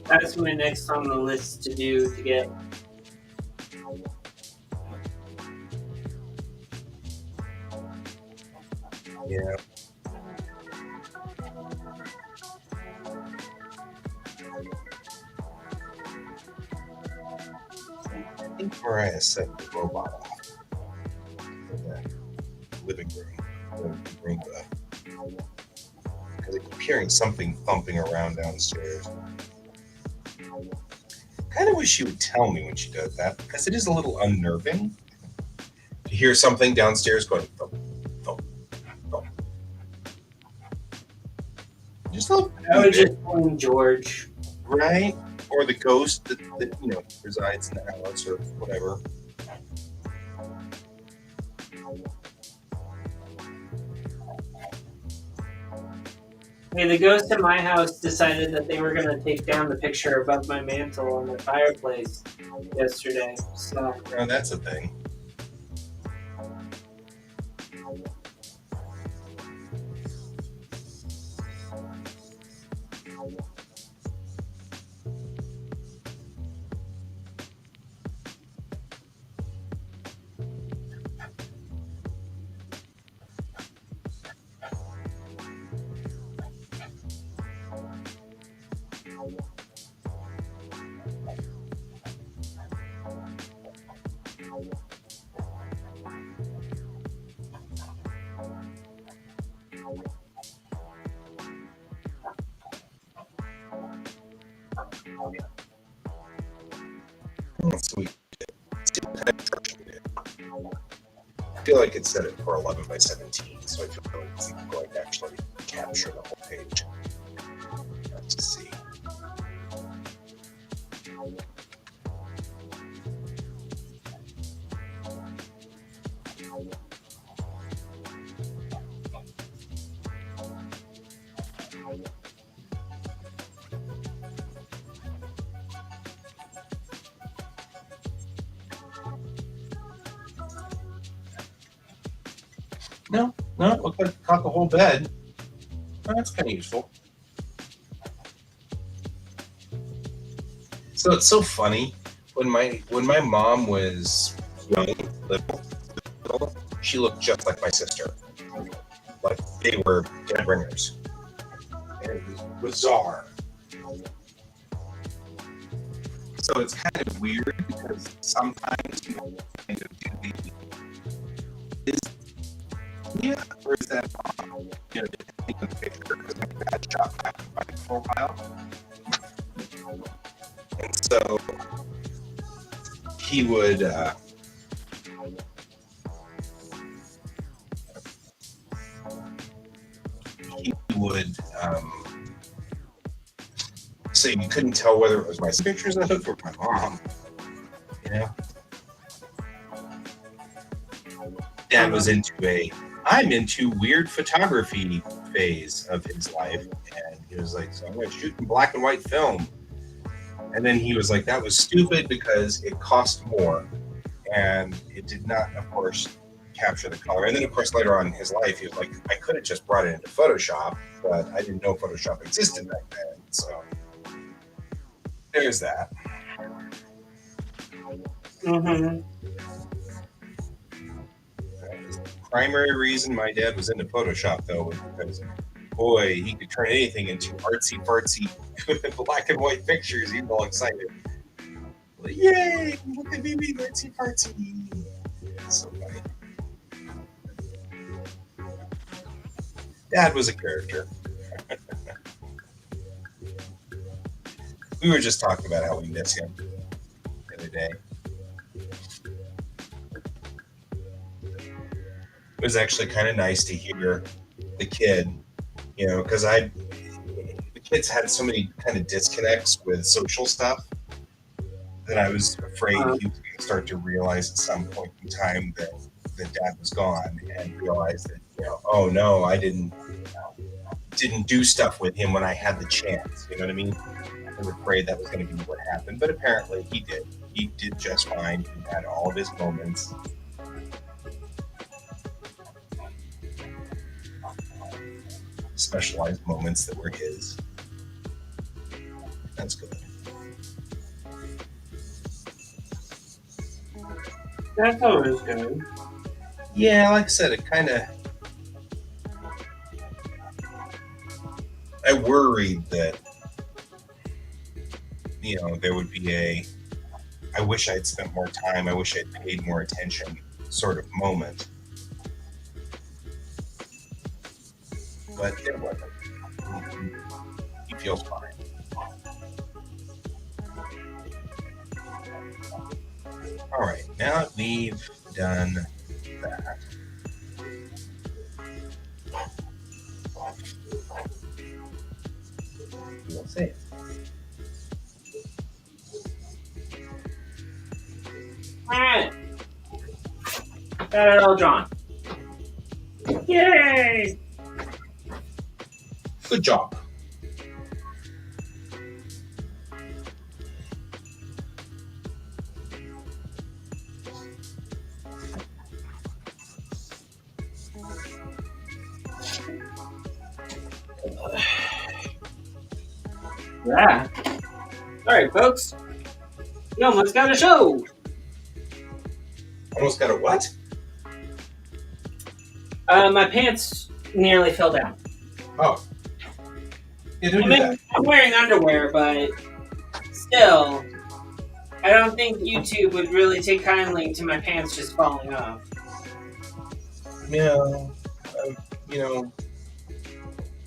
That's my next on the list to do to get. Yeah. I think Mariah set the robot off in the living room, because I keep hearing something thumping around downstairs. Kind of wish she would tell me when she does that, because it is a little unnerving to hear something downstairs going thump, thump, thump. Just a little I would just blame George. right? Or the ghost that resides in the house or whatever. Hey, the ghost in my house decided that they were going to take down the picture above my mantle on the fireplace yesterday. So Oh, that's a thing. So we see what kind of structure we did. I feel like it's set it for 11 by 17, so I feel like it's going to actually capture the whole page. Let's see. No, it looked like it caught the whole bed. Oh, that's kind of useful. So it's so funny when my mom was young, little, she looked just like my sister. Like they were dead ringers. And it was bizarre. So it's kind of weird because sometimes you kind of do the yeah, or is that taking the picture because my dad shot back and bike for a while. And so he would say you couldn't tell whether it was my pictures I took or my mom. Dad was I'm into weird photography phase of his life, and he was like, so I'm going to shoot in black and white film. And then he was like, that was stupid because it cost more, and it did not, of course, capture the color. And then, of course, later on in his life, he was like, I could have just brought it into Photoshop, but I didn't know Photoshop existed back then. So there's that. Mm-hmm. primary reason my dad was into Photoshop, though, was because, boy, he could turn anything into artsy fartsy black and white pictures. He's all excited. Like, yay! Look at me being artsy fartsy. So funny. Dad was a character. We were just talking about how we miss him the other day. It was actually kind of nice to hear the kid, because the kids had so many kind of disconnects with social stuff that I was afraid he was going to start to realize at some point in time that dad was gone, and realize that, oh no, I didn't do stuff with him when I had the chance. You know what I mean? I was afraid that was going to be what happened, but apparently he did. He did just fine. He had all of his moments. Specialized moments that were his. That's good. That's always good. Yeah, like I said, it kind of... I worried that, there would be I wish I'd spent more time, I wish I'd paid more attention sort of moment. But there wasn't. He feels fine. All right, now that we've done that, we'll save. Alright. Got it all drawn. Yay! Good job. Yeah. Alright, folks. You almost got a show. Almost got a what? My pants nearly fell down. Oh. Yeah, don't do that. I'm wearing underwear, but still, I don't think YouTube would really take kindly to my pants just falling off. Yeah.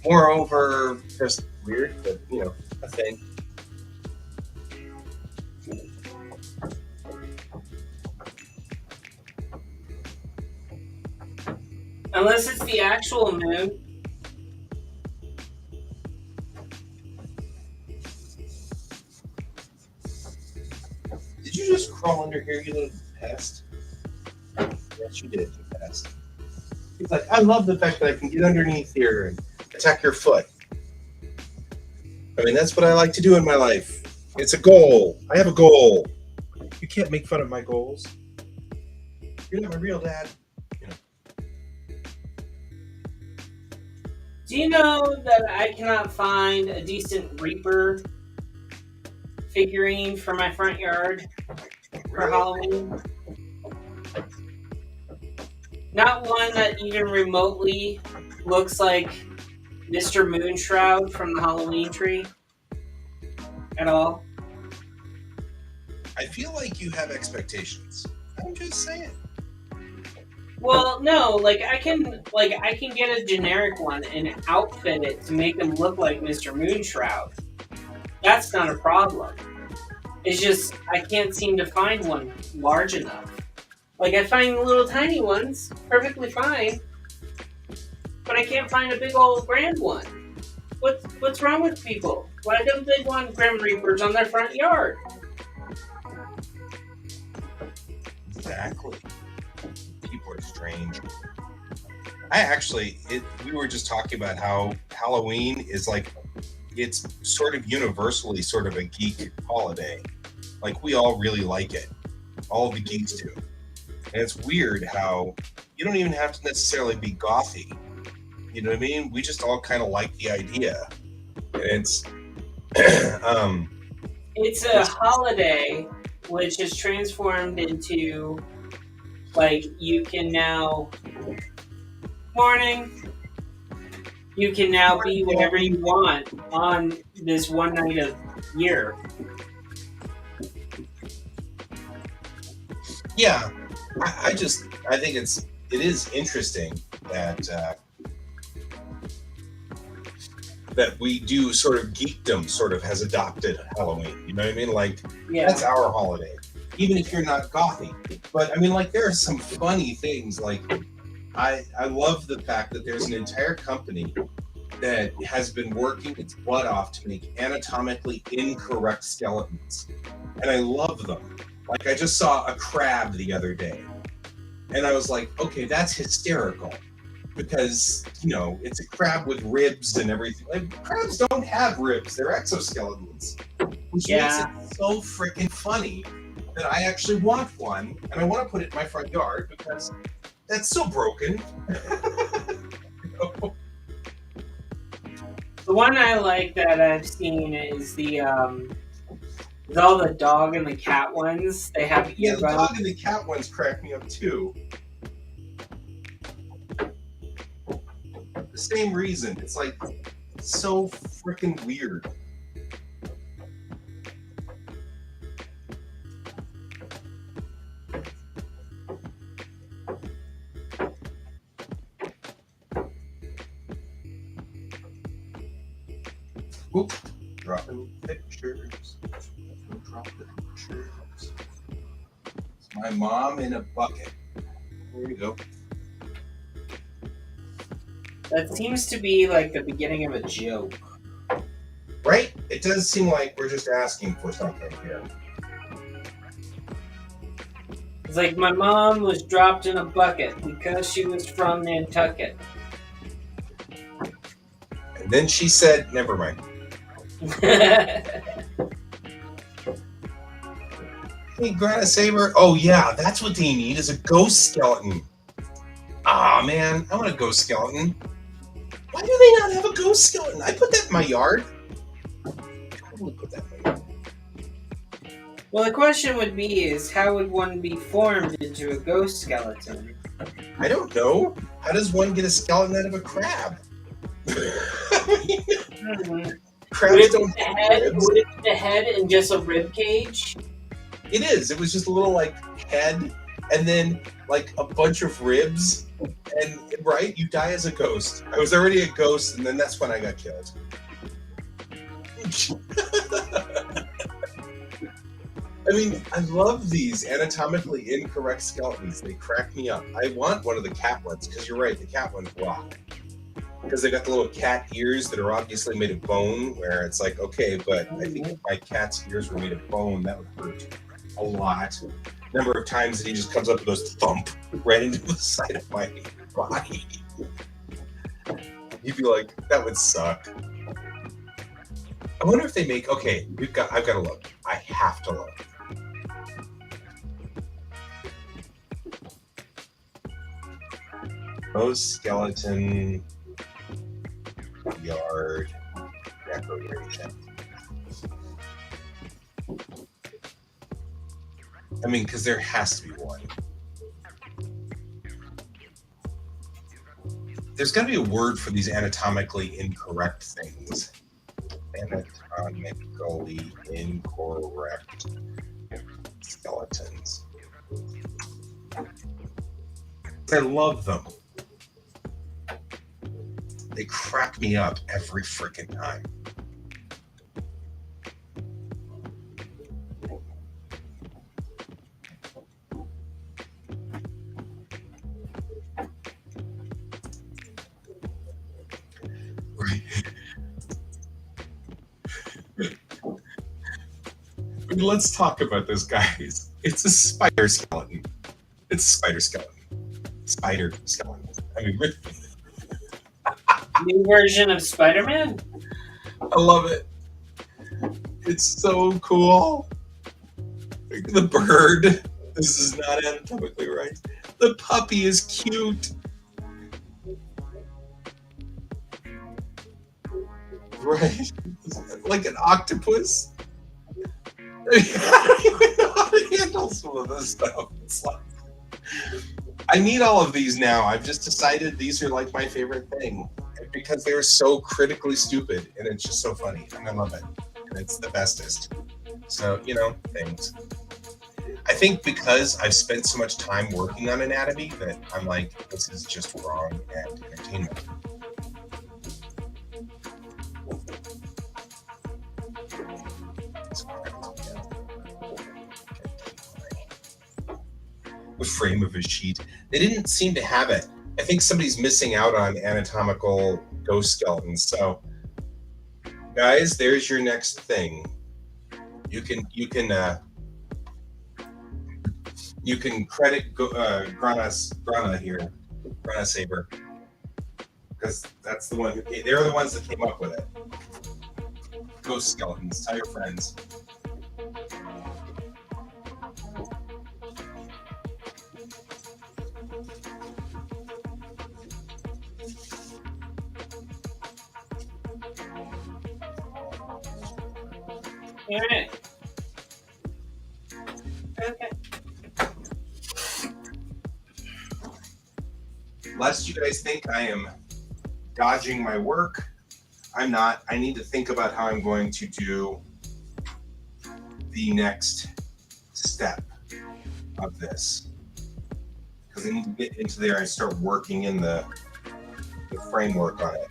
Moreover, just weird, but, a thing. Unless it's the actual moon. Did you just crawl under here, you little pest? Yes, you did, you pest. He's like, I love the fact that I can get underneath here and attack your foot. I mean, that's what I like to do in my life. It's a goal. I have a goal. You can't make fun of my goals. You're not my real dad. Do you know that I cannot find a decent Reaper figurine for my front yard for Halloween? Not one that even remotely looks like Mr. Moonshroud from the Halloween tree at all. I feel like you have expectations. I'm just saying. Well, no, I can get a generic one and outfit it to make him look like Mr. Moonshroud. That's not a problem. It's just I can't seem to find one large enough. I find little tiny ones perfectly fine, but I can't find a big old grand one. What's wrong with people? Why don't they want Grim Reapers on their front yard? Exactly. People are strange. We were just talking about how Halloween is it's sort of universally sort of a geek holiday. We all really like it. All the geeks do. And it's weird how you don't even have to necessarily be gothy. You know what I mean? We just all kind of like the idea. And it's it's a holiday which is transformed into you can now Morning. You can now be whatever you want on this one night of year. Yeah, I think it is interesting that that we do sort of geekdom sort of has adopted Halloween. You know what I mean? Like Yeah. that's our holiday, even if you're not gothy. But I mean, like there are some funny things. Like I love the fact that there's an entire company that has been working its butt off to make anatomically incorrect skeletons, and I love them. Like I just saw a crab the other day, and I was like, okay, that's hysterical. Because it's a crab with ribs and everything. Like crabs don't have ribs; they're exoskeletons, which makes it so freaking funny that I actually want one, and I want to put it in my front yard because that's so broken. The one I like that I've seen is the with all the dog and the cat ones. They have earbuds. Yeah, the dog and the cat ones crack me up too. The same reason. It's like so freaking weird. Oop, dropping pictures. Drop the pictures. It's my mom in a bucket. There you go. That seems to be like the beginning of a joke. Right? It does seem like we're just asking for something here. It's like my mom was dropped in a bucket because she was from Nantucket. And then she said, never mind. Hey, Greta Saber. Oh, yeah, that's what they need is a ghost skeleton. Ah, man, I want a ghost skeleton. Why do they not have a ghost skeleton? I put that in my yard. Totally put that in my yard. Well, the question would be is how would one be formed into a ghost skeleton? I don't know. How does one get a skeleton out of a crab? Crabs don't have ribs. Would it be the head and just a rib cage? It is. It was just a little like head and then like a bunch of ribs. And right, you die as a ghost. I was already a ghost, and then that's when I got killed. I mean, I love these anatomically incorrect skeletons. They crack me up. I want one of the cat ones, because you're right, the cat ones rock. Because they got the little cat ears that are obviously made of bone, where it's like, okay, but I think if my cat's ears were made of bone, that would hurt a lot. Number of times that he just comes up and goes thump right into the side of my body. You'd be like, that would suck. I wonder if they make, okay, I've got to look. I have to look. Most skeleton yard decoration. I mean, because there has to be one. There's got to be a word for these anatomically incorrect things. Anatomically incorrect skeletons. I love them. They crack me up every freaking time. Right. Let's talk about this, guys. It's a spider skeleton. It's a spider skeleton. Spider skeleton. I mean, new version of Spider-Man? I love it. It's so cool. The bird. This is not anatomically right. The puppy is cute. Right? Like an octopus. I don't even know how to handle some of this stuff. It's like, I need all of these now. I've just decided these are like my favorite thing because they're so critically stupid and it's just so funny and I love it. And it's the bestest. So, things. I think because I've spent so much time working on anatomy that I'm like, this is just wrong and entertainment. The frame of a sheet. They didn't seem to have it. I think somebody's missing out on anatomical ghost skeletons. So, guys, there's your next thing. You can credit Grana here, Grana Saber, because that's the one. They're the ones that came up with it. Ghost skeletons. Tell your friends. All right. Okay. Lest you guys think I am dodging my work, I'm not. I need to think about how I'm going to do the next step of this. Because I need to get into there and start working in the framework on it.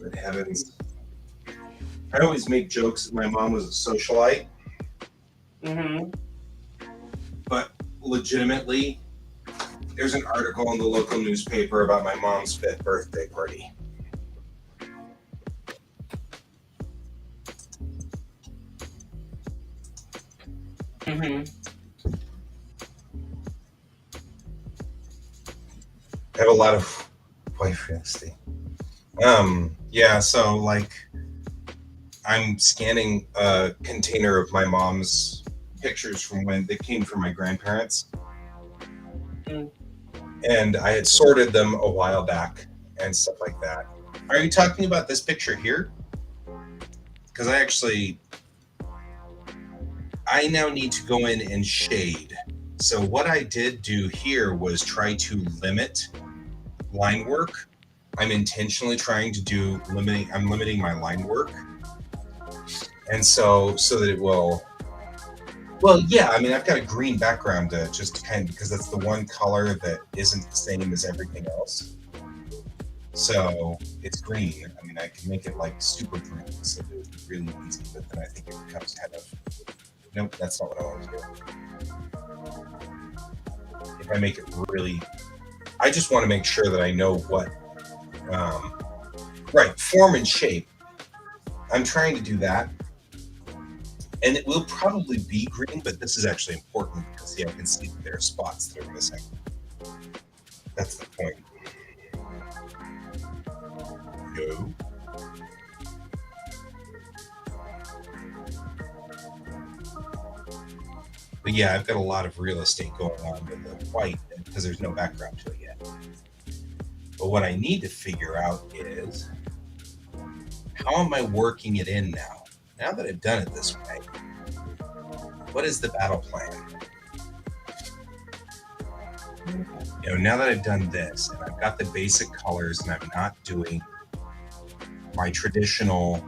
Good heavens. I always make jokes that my mom was a socialite. Mm-hmm. But legitimately, there's an article in the local newspaper about my mom's 5th birthday party. Mm-hmm. I have a lot of wife nasty. Yeah, so like I'm scanning a container of my mom's pictures from when they came from my grandparents. Mm. And I had sorted them a while back and stuff like that. Are you talking about this picture here? Because I now need to go in and shade. So what I did do here was try to limit line work. I'm intentionally trying to I'm limiting my line work. And so that it will, well, yeah, I mean, I've got a green background just kind of, because that's the one color that isn't the same as everything else. So it's green. I mean, I can make it like super green, so it would be really easy, but then I think it becomes kind of, nope, that's not what I want to do. If I make it really, I just want to make sure that I know what, right, form and shape. I'm trying to do that. And it will probably be green, but this is actually important because, see, I can see that there are spots that are missing. That's the point. No. But yeah, I've got a lot of real estate going on with the white because there's no background to it yet. But what I need to figure out is, how am I working it in now? Now that I've done it this way, what is the battle plan? Now that I've done this and I've got the basic colors and I'm not doing my traditional,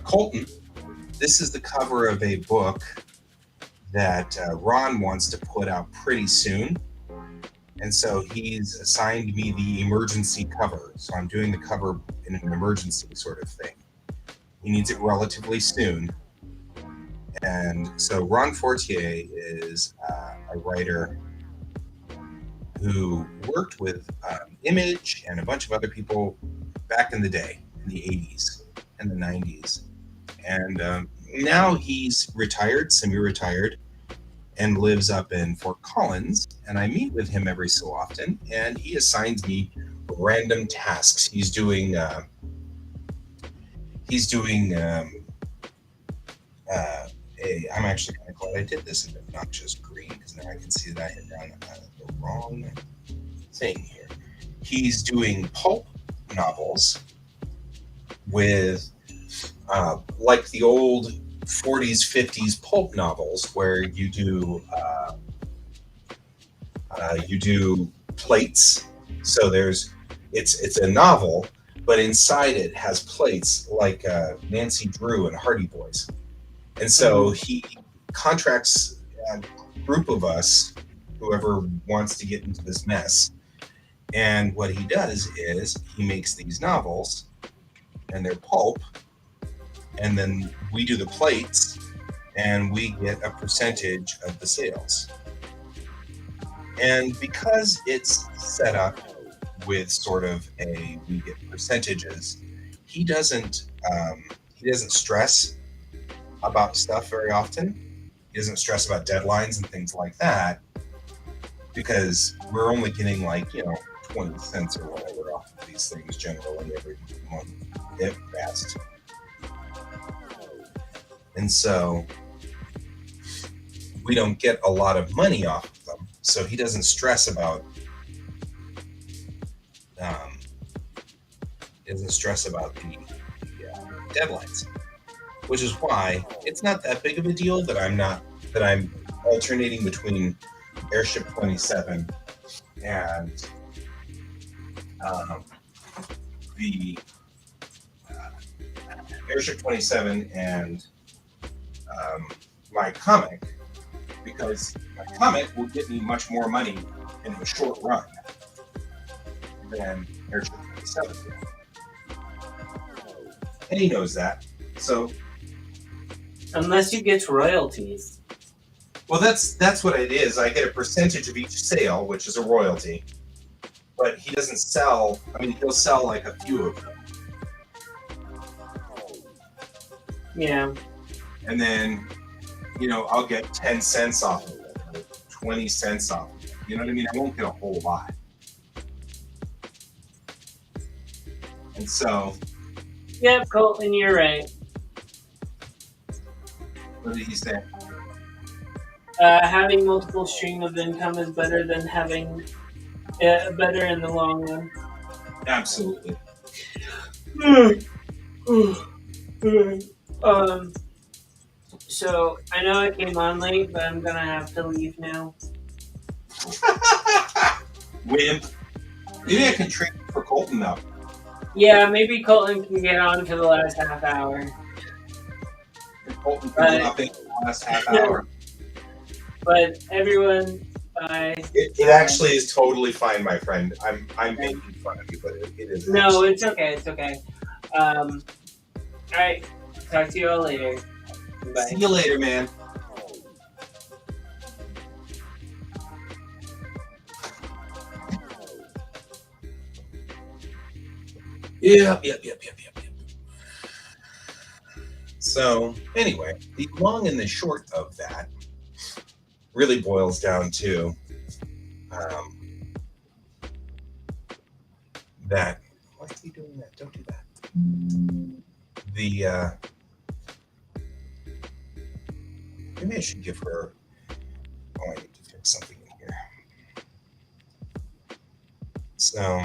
Colton, this is the cover of a book that Ron wants to put out pretty soon. And so he's assigned me the emergency cover. So I'm doing the cover in an emergency sort of thing. He needs it relatively soon. And so Ron Fortier is a writer who worked with Image and a bunch of other people back in the day, in the 80s and the 90s. And now he's retired, semi retired, and lives up in Fort Collins. And I meet with him every so often, and he assigns me random tasks. He's doing I'm actually kind of glad I did this in obnoxious green because now I can see that I hit down the wrong thing here. He's doing pulp novels with like the old 40s, 50s pulp novels where you do plates. So it's a novel, but inside it has plates like Nancy Drew and Hardy Boys. And so he contracts a group of us, whoever wants to get into this mess. And what he does is he makes these novels and they're pulp, and then we do the plates and we get a percentage of the sales. And because it's set up with sort of we get percentages, he doesn't stress about stuff very often. He doesn't stress about deadlines and things like that because we're only getting 20 cents or whatever off of these things generally every month at best. And so we don't get a lot of money off of them. So he doesn't stress about the deadlines, which is why it's not that big of a deal that I'm alternating between Airship 27 and the Airship 27 and my comic, because my comic will get me much more money in a short run than Airship 27 will. And he knows that. So unless you get royalties. Well, that's what it is. I get a percentage of each sale, which is a royalty. But he doesn't sell. I mean, he'll sell like a few of them. Yeah. And then, I'll get 10 cents off of it, or 20 cents off of it. You know what I mean? I won't get a whole lot. And so. Yep, Colton, you're right. What did he say? Having multiple stream of income is better than having better in the long run. Absolutely. So I know I came on late, but I'm gonna have to leave now. Wimp. Maybe I can trade for Colton now. Yeah, maybe Colton can get on for the last half hour. Colton can get in the last half hour. But everyone, bye. It actually is totally fine, my friend. I'm making fun of you, but it is. No, it's okay. It's okay. All right. Talk to you all later. Bye. See you later, man. Yep. So, anyway, the long and the short of that really boils down to that. What's he doing that? Don't do that. Maybe I should give her. Oh, I need to fix something in here. So.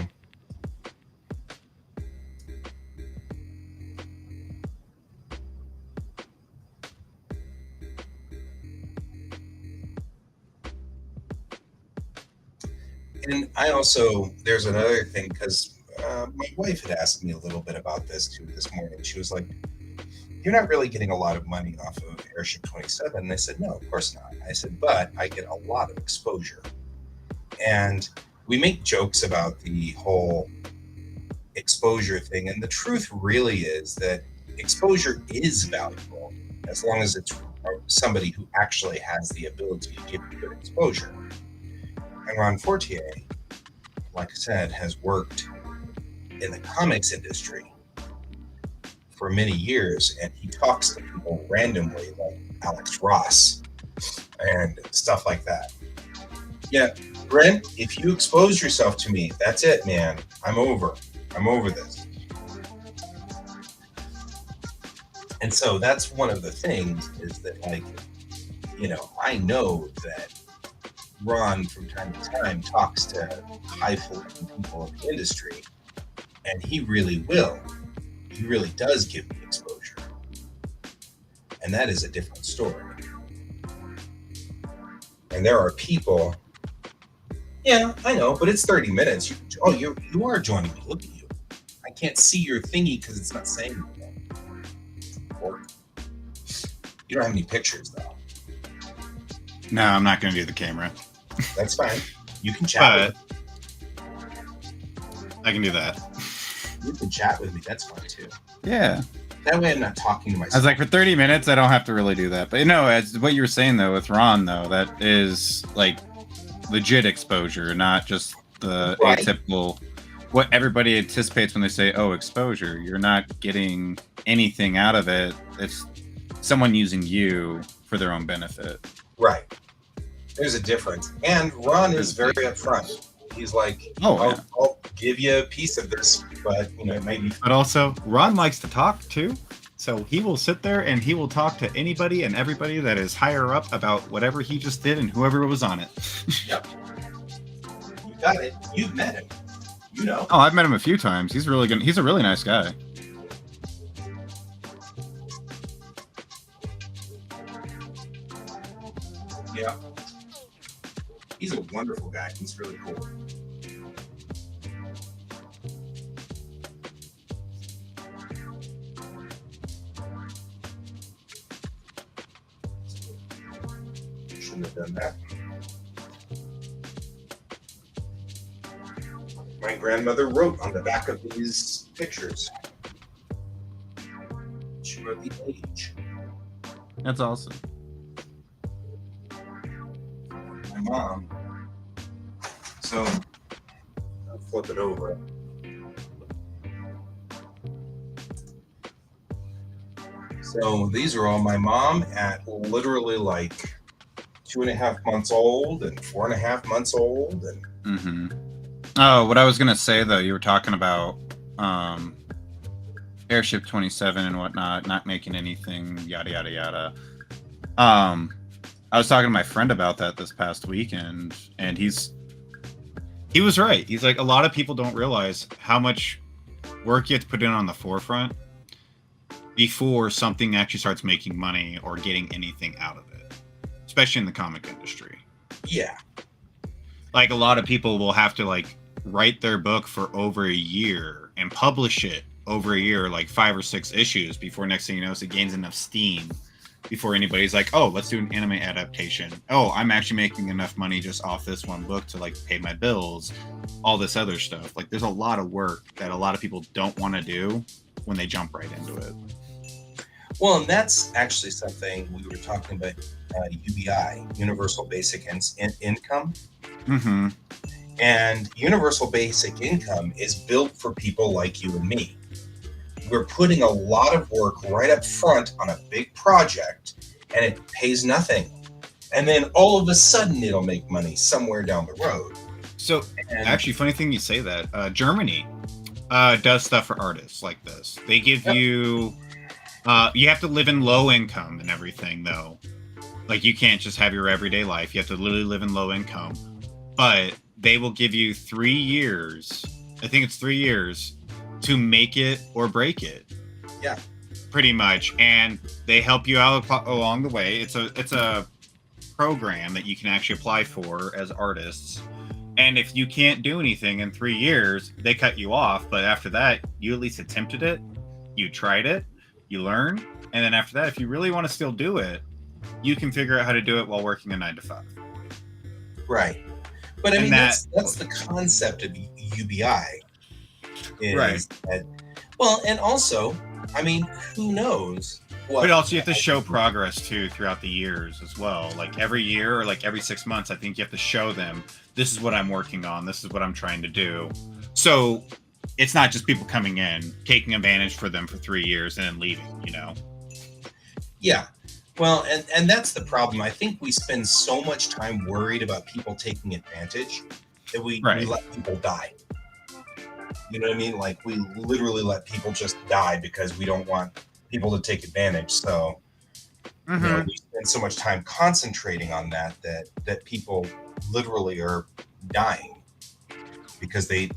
And I also, there's another thing, because my wife had asked me a little bit about this too this morning. She was like, "You're not really getting a lot of money off of Airship 27." And I said, "No, of course not." I said, "But I get a lot of exposure." And we make jokes about the whole exposure thing. And the truth really is that exposure is valuable as long as it's somebody who actually has the ability to give you good exposure. And Ron Fortier, like I said, has worked in the comics industry for many years, and he talks to people randomly, like Alex Ross and stuff like that. Yeah, Brent, if you expose yourself to me, that's it, man. I'm over this. And so that's one of the things is that, like, I know that Ron from time to time talks to highfalutin people in the industry, and he really does give me exposure. And that is a different story. And there are people, yeah, I know, but it's 30 minutes. You are joining me. Look at you. I can't see your thingy because it's not saying anything. You don't have any pictures, though. No, I'm not going to do the camera. That's fine. You can chat with me. I can do that. You can chat with me. That's fine, too. Yeah. That way I'm not talking to myself. I was like, for 30 minutes, I don't have to really do that. But, as what you were saying, though, with Ron, though, that is, like, legit exposure, not just the atypical, what everybody anticipates when they say, oh, exposure. You're not getting anything out of it. It's someone using you for their own benefit. Right. There's a difference. And Ron is very upfront. He's like, I'll give you a piece of this, but, maybe. But also, Ron likes to talk, too. So he will sit there and he will talk to anybody and everybody that is higher up about whatever he just did and whoever was on it. Yep. You got it. You've met him. Oh, I've met him a few times. He's really good. He's a really nice guy. Yeah. He's a wonderful guy. He's really cool. Shouldn't have done that. My grandmother wrote on the back of these pictures. She wrote the age. That's awesome. My mom. So I'll flip it over. So these are all my mom at literally like 2.5 months old and 4.5 months old. And mm-hmm. Oh, what I was gonna say though, you were talking about Airship 27 and whatnot, not making anything, yada yada yada. I was talking to my friend about that this past weekend, and he was right. He's like, a lot of people don't realize how much work you have to put in on the forefront before something actually starts making money or getting anything out of it, especially in the comic industry. Yeah. Like, a lot of people will have to, like, write their book for over a year and publish it over a year, like 5 or 6 issues, before next thing you know, it gains enough steam before anybody's like, oh, let's do an anime adaptation. Oh, I'm actually making enough money just off this one book to, like, pay my bills, all this other stuff. Like, there's a lot of work that a lot of people don't want to do when they jump right into it. Well, and that's actually something we were talking about, UBI, Universal Basic Income. Mm-hmm. And Universal Basic Income is built for people like you and me. We're putting a lot of work right up front on a big project, and it pays nothing. And then all of a sudden, it'll make money somewhere down the road. So, actually, funny thing you say that. Germany does stuff for artists like this. They give you... you have to live in low income and everything, though. Like, you can't just have your everyday life. You have to literally live in low income. But they will give you 3 years. I think it's 3 years to make it or break it. Yeah. Pretty much. And they help you out along the way. It's a program that you can actually apply for as artists. And if you can't do anything in 3 years, they cut you off. But after that, you at least attempted it. You tried it. You learn. And then after that, if you really want to still do it, you can figure out how to do it while working a 9 to 5. Right. But I mean, that's the concept of UBI. Right. That, well, and also, I mean, who knows? But also you have to show progress too throughout the years as well. Like every year or like every 6 months, I think you have to show them, this is what I'm working on, this is what I'm trying to do. So it's not just people coming in, taking advantage for them for 3 years and then leaving, you know? Yeah. Well, and that's the problem. I think we spend so much time worried about people taking advantage that we let people die. You know what I mean? Like we literally let people just die because we don't want people to take advantage. So you know, we spend so much time concentrating on that people literally are dying because they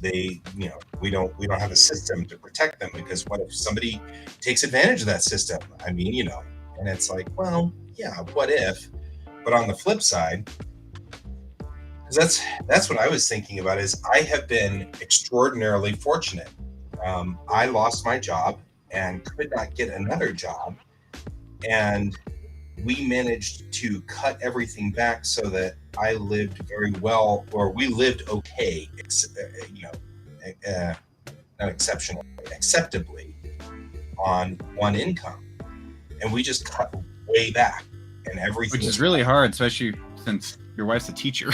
you know, we don't have a system to protect them, because what if somebody takes advantage of that system? I mean, you know, and it's like, well, yeah, what if? But on the flip side, because that's what I was thinking about, is I have been extraordinarily fortunate. I lost my job and could not get another job, and we managed to cut everything back so that I lived very well, or we lived okay, you know, not exceptionally, acceptably on one income, and we just cut way back, and everything, which is really hard, especially since your wife's a teacher.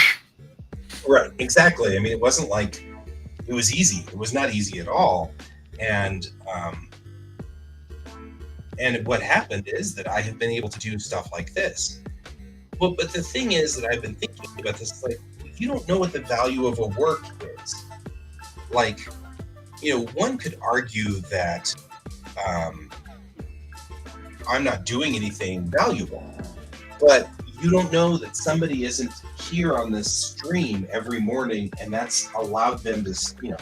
Right, exactly. I mean, it wasn't like it was easy. It was not easy at all. And what happened is that I have been able to do stuff like this. Well, but the thing is that I've been thinking about this, like, you don't know what the value of a work is. Like, you know, one could argue that I'm not doing anything valuable, but you don't know that somebody isn't here on this stream every morning, and that's allowed them to, you know,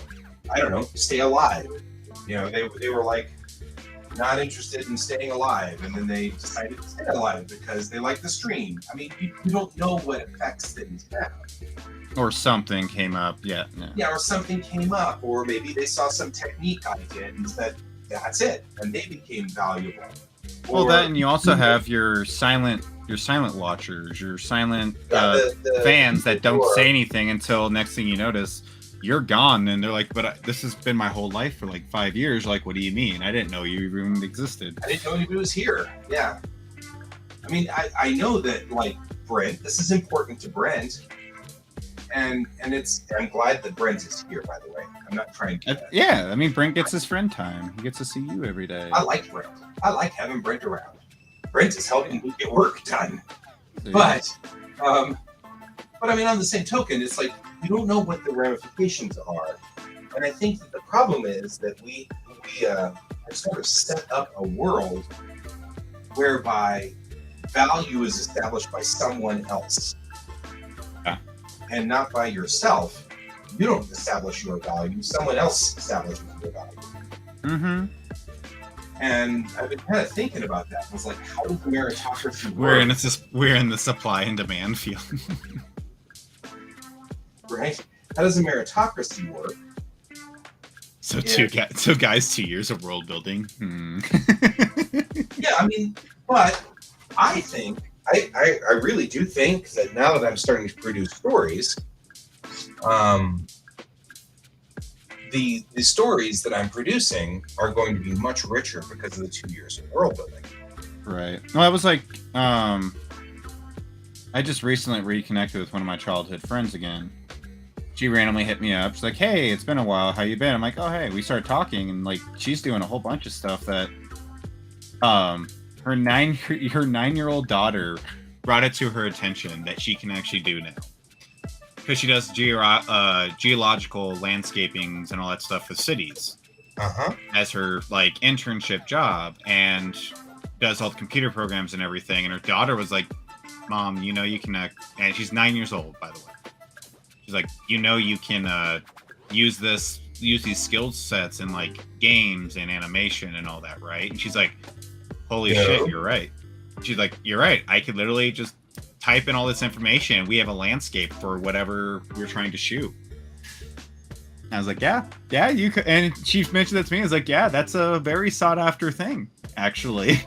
I don't know, stay alive. You know, they were like not interested in staying alive, and then they decided to stay alive because they like the stream. I mean, you don't know what effects things have. Or something came up, yeah. Yeah, or something came up, or maybe they saw some technique I did and said, that's it, and they became valuable. Well, that, and you also have your silent watchers, your silent fans that don't say anything until next thing you notice, you're gone, and they're like, but this has been my whole life for like 5 years. Like, what do you mean? I didn't know you even existed. I didn't know you was here. Yeah. I mean, I know that, like, Brent, this is important to Brent. And I'm glad that Brent is here, by the way. I'm not trying to... Yeah, I mean, Brent gets his friend time. He gets to see you every day. I like Brent. I like having Brent around. Brent is helping me get work done. Yeah. But I mean, on the same token, it's like, you don't know what the ramifications are. And I think that the problem is that we have sort of set up a world whereby value is established by someone else. And not by yourself. You don't establish your value. Someone else establishes your value. Mm-hmm. And I've been kind of thinking about that. I was like, how does meritocracy work? We're in the supply and demand field. Right? How does a meritocracy work? So guys, 2 years of world building. Yeah, I mean, but I think I really do think that now that I'm starting to produce stories, the stories that I'm producing are going to be much richer because of the 2 years of world building. Right. Well, I was like, I just recently reconnected with one of my childhood friends again. She randomly hit me up. She's like, "Hey, it's been a while. How you been?" I'm like, "Oh, hey." We started talking, and like, she's doing a whole bunch of stuff that, her 9-year-old daughter brought it to her attention that she can actually do now, because she does geological landscapings and all that stuff with cities as her like internship job, and does all the computer programs and everything. And her daughter was like, "Mom, you know you can," and she's 9 years old, by the way. She's like, you can use these skill sets in like games and animation and all that, right? And she's like, "Holy shit, you're right." She's like, "You're right. I could literally just type in all this information and we have a landscape for whatever we're trying to shoot." And I was like, yeah, you could. And she mentioned that to me. I was like, yeah, that's a very sought after thing, actually.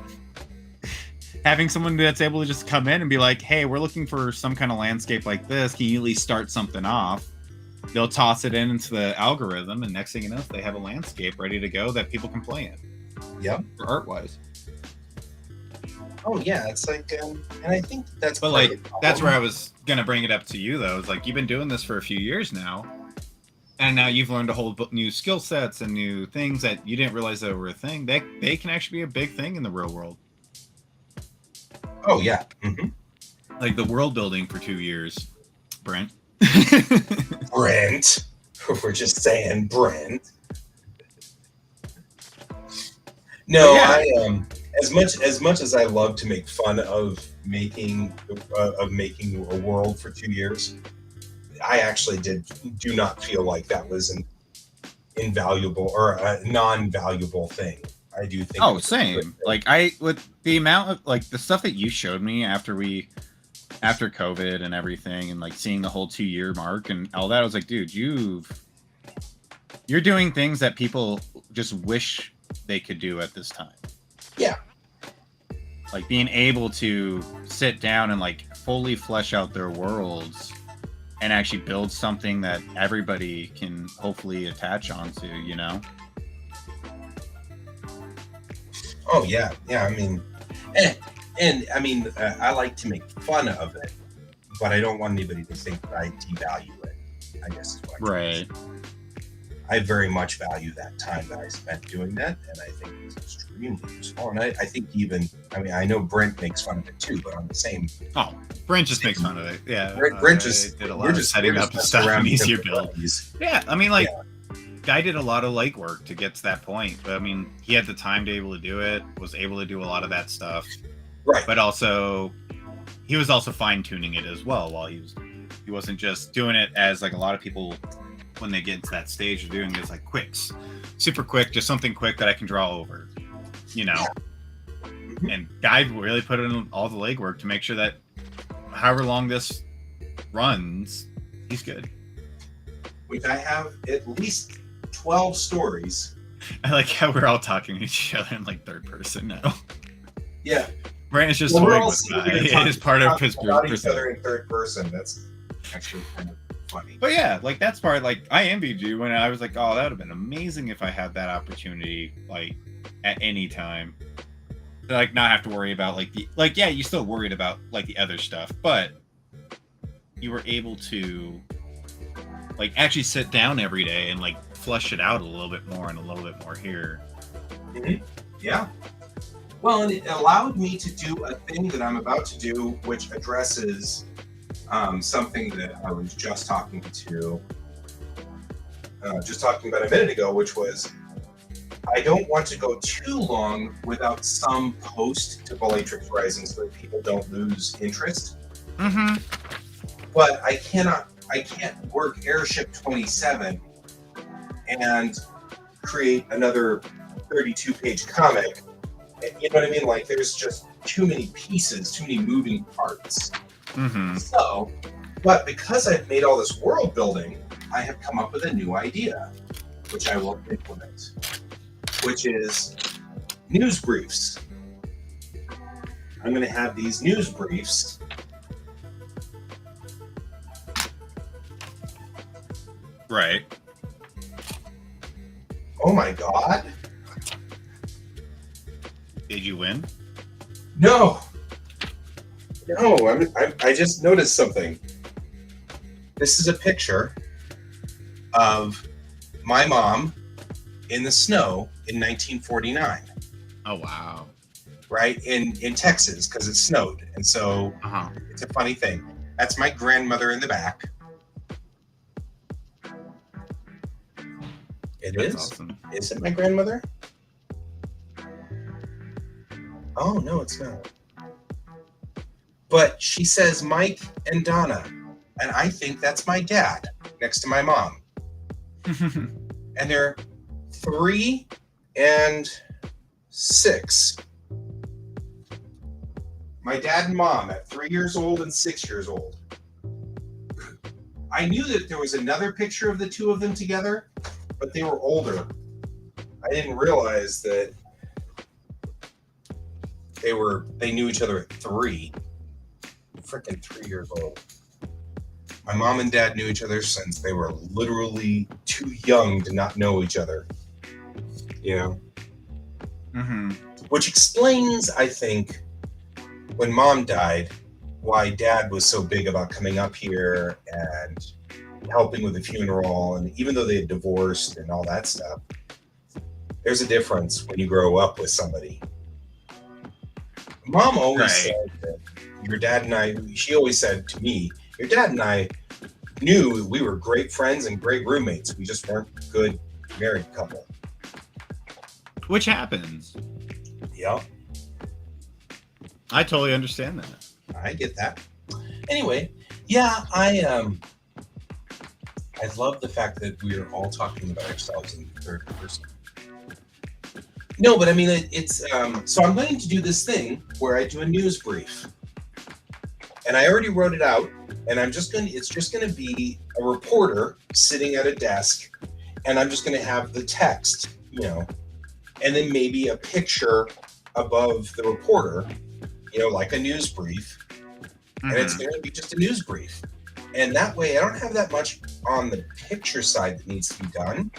Having someone that's able to just come in and be like, "Hey, we're looking for some kind of landscape like this. Can you at least start something off?" They'll toss it into the algorithm, and next thing you know, they have a landscape ready to go that people can play in. Yep. For art-wise. Oh yeah, it's like, and I think that's. But part of like the that's where I problem. was gonna bring it up to you though. It's like you've been doing this for a few years now, and now you've learned a whole new skill sets and new things that you didn't realize that were a thing. They can actually be a big thing in the real world. Oh yeah. Hmm. Like the world building for 2 years, Brent. Brent. We're just saying, Brent. No, yeah. I as much as I love to make fun of making a world for 2 years, I actually do not feel like that was an invaluable or a non-valuable thing. I do think. Oh, same. Like I with the amount of like the stuff that you showed me after COVID and everything, and like seeing the whole 2 year mark and all that, I was like, dude, you're doing things that people just wish they could do at this time. Yeah. Like being able to sit down and like fully flesh out their worlds and actually build something that everybody can hopefully attach onto, you know? Oh yeah, yeah. I mean, and I mean, I like to make fun of it, but I don't want anybody to think that I devalue it. I guess is what I'm trying to say. I very much value that time that I spent doing that, and I think it's extremely useful. And I think even, I mean, I know Brent makes fun of it too, but on the same. Oh, Brent just makes fun of it. Yeah, Brent just did a lot of setting up and stuff and easier build. Yeah, I mean, like, guy did a lot of legwork to get to that point, but I mean, he had the time to be able to do it. Was able to do a lot of that stuff, right? But also, he was also fine tuning it as well. While he wasn't just doing it as like a lot of people. When they get into that stage of doing this like quicks, super quick, just something quick that I can draw over, you know. Mm-hmm. And Guy really put in all the legwork to make sure that however long this runs, he's good. Which I have at least 12 stories. I like how we're all talking to each other in like third person now. Yeah, Brand is just toying with Guy. It is part of his about each other in third person. That's actually kind of funny. But yeah, like that's part. Like I envied you when I was like, oh, that would have been amazing if I had that opportunity, like at any time, to, like not have to worry about yeah, you still worried about like the other stuff, but you were able to like actually sit down every day and like flush it out a little bit more and a little bit more here. Mm-hmm. Yeah. Well, and it allowed me to do a thing that I'm about to do, which addresses something that I was just talking about a minute ago, which was I don't want to go too long without some post to Bellatrix Rising so that people don't lose interest. Mm-hmm. But I can't work Airship 27 and create another 32-page comic. You know what I mean? Like there's just too many pieces, too many moving parts. Mm-hmm. So, but because I've made all this world building, I have come up with a new idea, which I will implement, which is news briefs. I'm going to have these news briefs. Right. Oh my God. Did you win? No, I just noticed something. This is a picture of my mom in the snow in 1949. Oh, wow. Right? In Texas, because it snowed. And so It's a funny thing. That's my grandmother in the back. That's awesome. Is it my grandmother? Oh, no, it's not. But she says Mike and Donna, and I think that's my dad next to my mom. And they're 3 and 6. My dad and mom at 3 years old and 6 years old. I knew that there was another picture of the two of them together, but they were older. I didn't realize that they knew each other at 3. Freaking 3 years old. My mom and dad knew each other since they were literally too young to not know each other. You know? Mm-hmm. Which explains, I think, when Mom died, why Dad was so big about coming up here and helping with the funeral, and even though they had divorced and all that stuff, there's a difference when you grow up with somebody. Mom always said that your dad and I, she always said to me, your dad and I knew we were great friends and great roommates. We just weren't a good married couple. Which happens. Yep. I totally understand that. I get that. Anyway, yeah, I love the fact that we're all talking about ourselves in the third person. No, but I mean, it's so I'm going to do this thing where I do a news brief, and I already wrote it out, and it's just going to be a reporter sitting at a desk, and I'm just going to have the text, and then maybe a picture above the reporter, like a news brief, and it's going to be just a news brief. And that way I don't have that much on the picture side that needs to be done.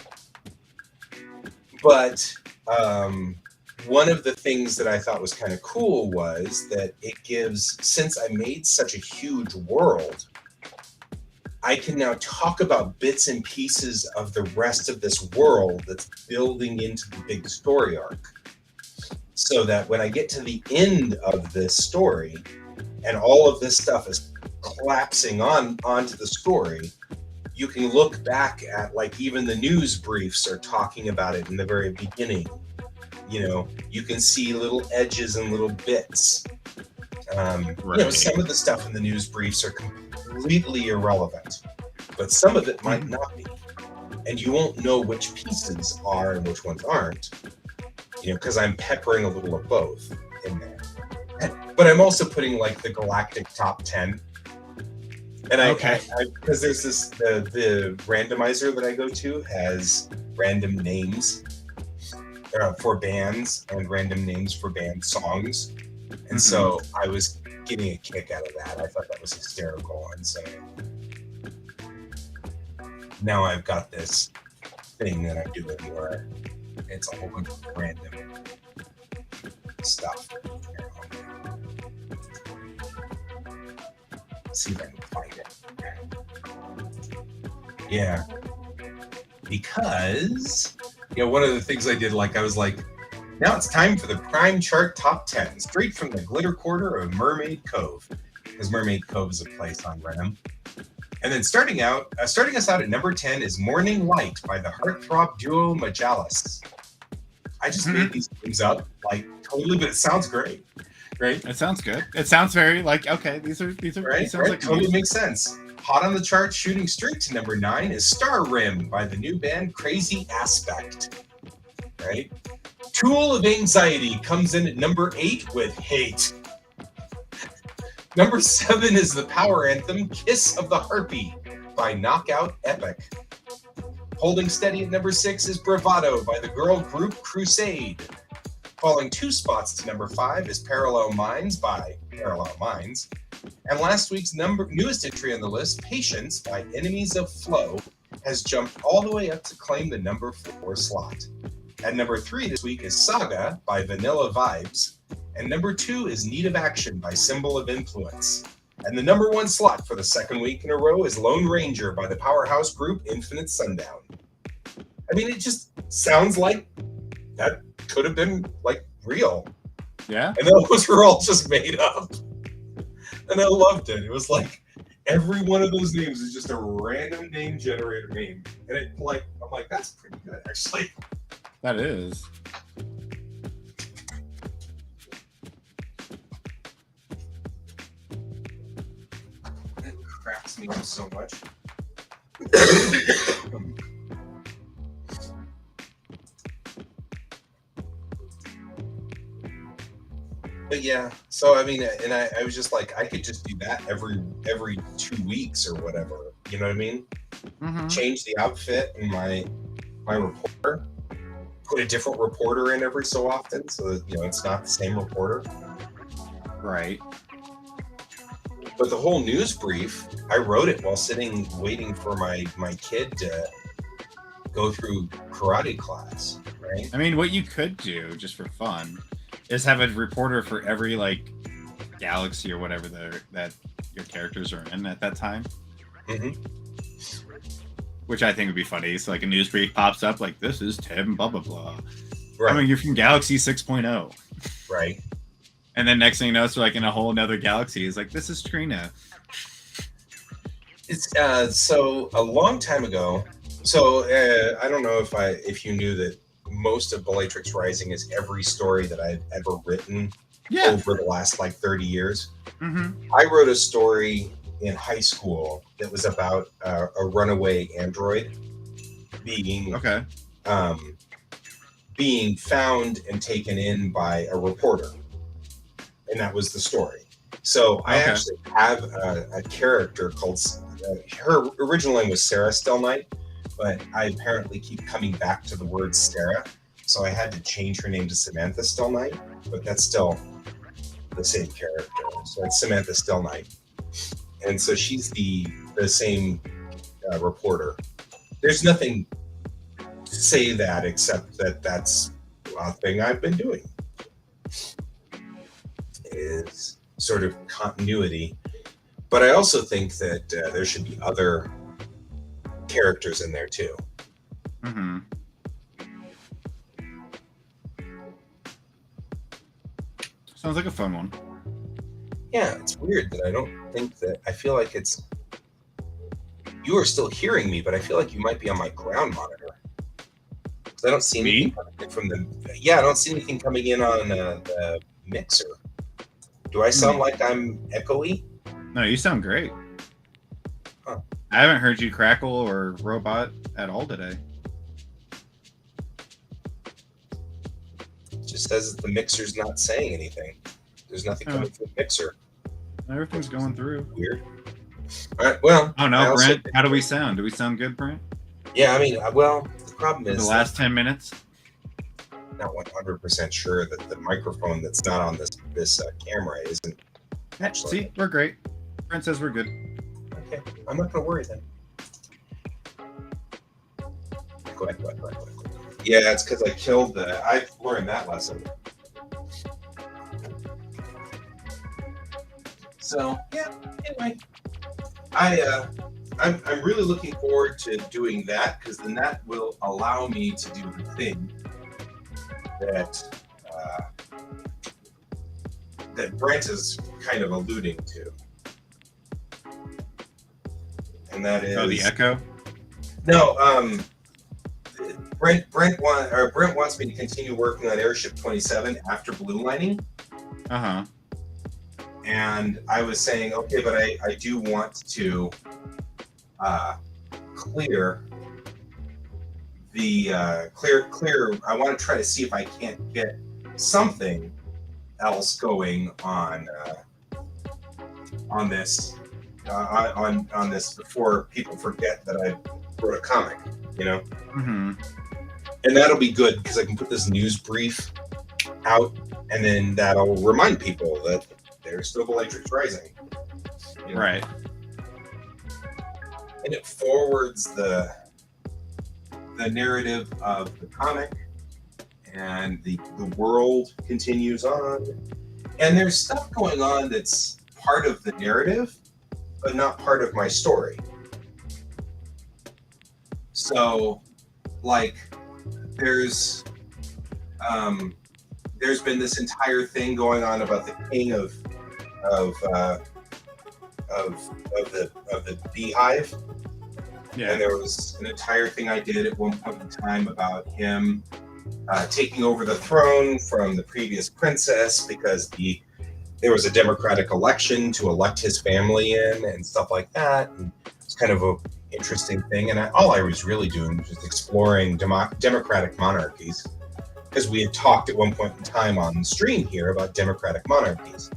But one of the things that I thought was kind of cool was that it gives, since I made such a huge world, I can now talk about bits and pieces of the rest of this world that's building into the big story arc. So that when I get to the end of this story and all of this stuff is collapsing onto the story, you can look back at, like, even the news briefs are talking about it in the very beginning. You can see little edges and little bits. Some of the stuff in the news briefs are completely irrelevant, but some of it might not be. And you won't know which pieces are and which ones aren't, because I'm peppering a little of both in there. But I'm also putting, like, the galactic top 10. And because there's this, the randomizer that I go to has random names for bands and random names for band songs. And so I was getting a kick out of that. I thought that was hysterical. And so now I've got this thing that I'm doing where it's a whole bunch of random stuff. Let's see if I can find it. Yeah. Because, one of the things I did, I was like, now it's time for the Prime Chart Top 10, straight from the glitter quarter of Mermaid Cove. Because Mermaid Cove is a place on Renham. And then starting us out at number 10 is Morning Light by the heartthrob duo Majalis. I just made these things up, totally, but it sounds great. Right? It sounds good. It sounds very okay. These are right. Like totally makes sense. Hot on the chart, shooting straight to number 9 is Star Rim by the new band Crazy Aspect. Right? Tool of Anxiety comes in at number 8 with Hate. Number 7 is the power anthem Kiss of the Harpy by Knockout Epic. Holding steady at number 6 is Bravado by the girl group Crusade. Falling 2 spots to number 5 is Parallel Minds by Parallel Minds. And last week's newest entry on the list, Patience by Enemies of Flow, has jumped all the way up to claim the number 4 slot. At number 3 this week is Saga by Vanilla Vibes. And number 2 is Need of Action by Symbol of Influence. And the number 1 slot for the second week in a row is Lone Ranger by the powerhouse group Infinite Sundown. I mean, it just sounds like that could have been real. Yeah. And those were all just made up. And I loved it. It was like every one of those names is just a random name generator name. And I'm like, that's pretty good, actually. That is. It cracks me up so much. But yeah, so I mean, and I was just like, I could just do that every 2 weeks or whatever. You know what I mean? Change the outfit and my reporter. Put a different reporter in every so often, so that it's not the same reporter. Right. But the whole news brief, I wrote it while waiting for my kid to go through karate class. Right. I mean, what you could do just for fun is have a reporter for every galaxy or whatever that your characters are in at that time. Mhm. Which I think would be funny. So like a news brief pops up like, this is Tim blah blah blah. Right. I mean, you're from Galaxy 6.0. Right. And then next thing you know, it's like in a whole another galaxy. It's like, this is Trina. It's so a long time ago. So I don't know if you knew that most of Bellatrix Rising is every story that I've ever written over the last like 30 years. Mm-hmm. I wrote a story in high school that was about a runaway android being Okay. Being found and taken in by a reporter, and that was the story. So I Okay. actually have a character called her original name was Sarah Still Knight, but I apparently keep coming back to the word Sarah, so I had to change her name to Samantha Still Knight, but that's still the same character. So it's Samantha Still Knight, and so she's the same reporter. There's nothing to say that except that that's a thing I've been doing. Is sort of continuity. But I also think that there should be other characters in there too. Mm-hmm. Sounds like a fun one. Yeah, it's weird that I don't think that. I feel like it's. You are still hearing me, but I feel like you might be on my ground monitor. 'Cause I don't see anything coming in from the. Yeah, I don't see anything coming in on the mixer. Do I sound like I'm echoey? No, you sound great. Huh. I haven't heard you crackle or robot at all today. It just says that the mixer's not saying anything. There's nothing coming from the mixer. Everything's going through. Weird. All right. Well. Oh no, I also- Brent. How do we sound? Do we sound good, Brent? Yeah, I mean, well, the problem For is the last 10 minutes. not 100% sure that the microphone that's not on this camera isn't actually. See, we're great. Brent says we're good. Okay, I'm not gonna worry then. Go ahead. Yeah, it's because I killed the. I've learned that lesson. So yeah. Anyway, I'm really looking forward to doing that because then that will allow me to do the thing that Brent is kind of alluding to, and that is The echo. no. Brent wants me to continue working on Airship 27 after Blue Lining, Uh-huh. and I was saying, okay, but I do want to clear the clear. I want to try to see if I can't get something else going on this on this before people forget that I wrote a comic, you know. Mm-hmm. And that'll be good because I can put this news brief out, and then that'll remind people that there's still Bellatrix Rising. You know? Right. And it forwards the narrative of the comic, and the world continues on. And there's stuff going on that's part of the narrative, but not part of my story. So, like, there's been this entire thing going on about the king of the beehive. Yeah. And there was an entire thing I did at one point in time about him taking over the throne from the previous princess because there was a democratic election to elect his family in and stuff like that. And it's kind of a interesting thing. And all I was really doing was just exploring democratic monarchies, because we had talked at one point in time on the stream here about democratic monarchies.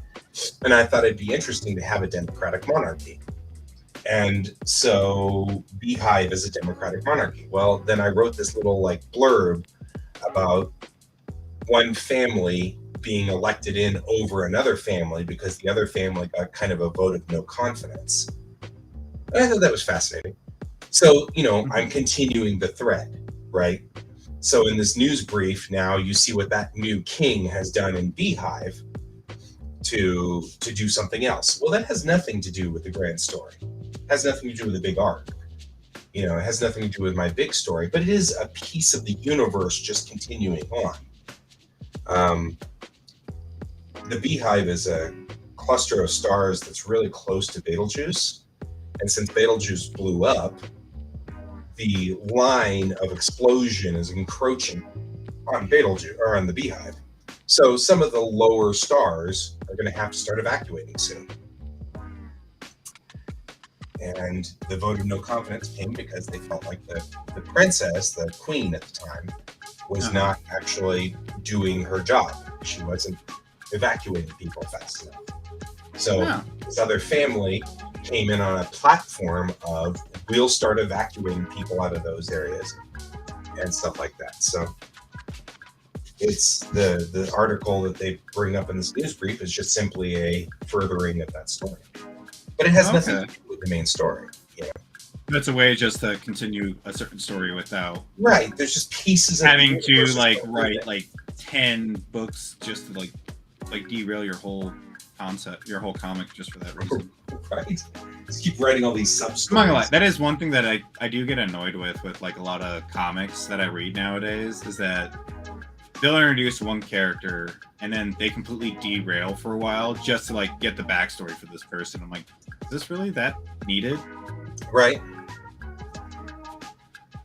And I thought it'd be interesting to have a democratic monarchy. And so Beehive is a democratic monarchy. Well, then I wrote this little like blurb about one family being elected in over another family because the other family got kind of a vote of no confidence. And I thought that was fascinating. So, you know, I'm continuing the thread, right? So in this news brief now, you see what that new king has done in Beehive to do something else. Well, that has nothing to do with the grand story. It has nothing to do with the big arc. It has nothing to do with my big story, but it is a piece of the universe just continuing on. The Beehive is a cluster of stars that's really close to Betelgeuse, and since Betelgeuse blew up, the line of explosion is encroaching on Betelgeuse or on the Beehive. So some of the lower stars are going to have to start evacuating soon. And the vote of no confidence came because they felt like the princess, the queen at the time, was not actually doing her job. She wasn't evacuating people fast enough. So this other family came in on a platform of, we'll start evacuating people out of those areas and stuff like that. So it's the article that they bring up in this news brief is just simply a furthering of that story. But it has nothing to do with the main story. That's a way just to continue a certain story without there's just pieces having to write like 10 books just to like derail your whole concept, your whole comic just for that reason. Right. Just keep writing all these sub-stories. I'm not gonna lie, that is one thing that I do get annoyed with like a lot of comics that I read nowadays, is that they'll introduce one character and then they completely derail for a while just to like get the backstory for this person. I'm like, is this really that needed? Right.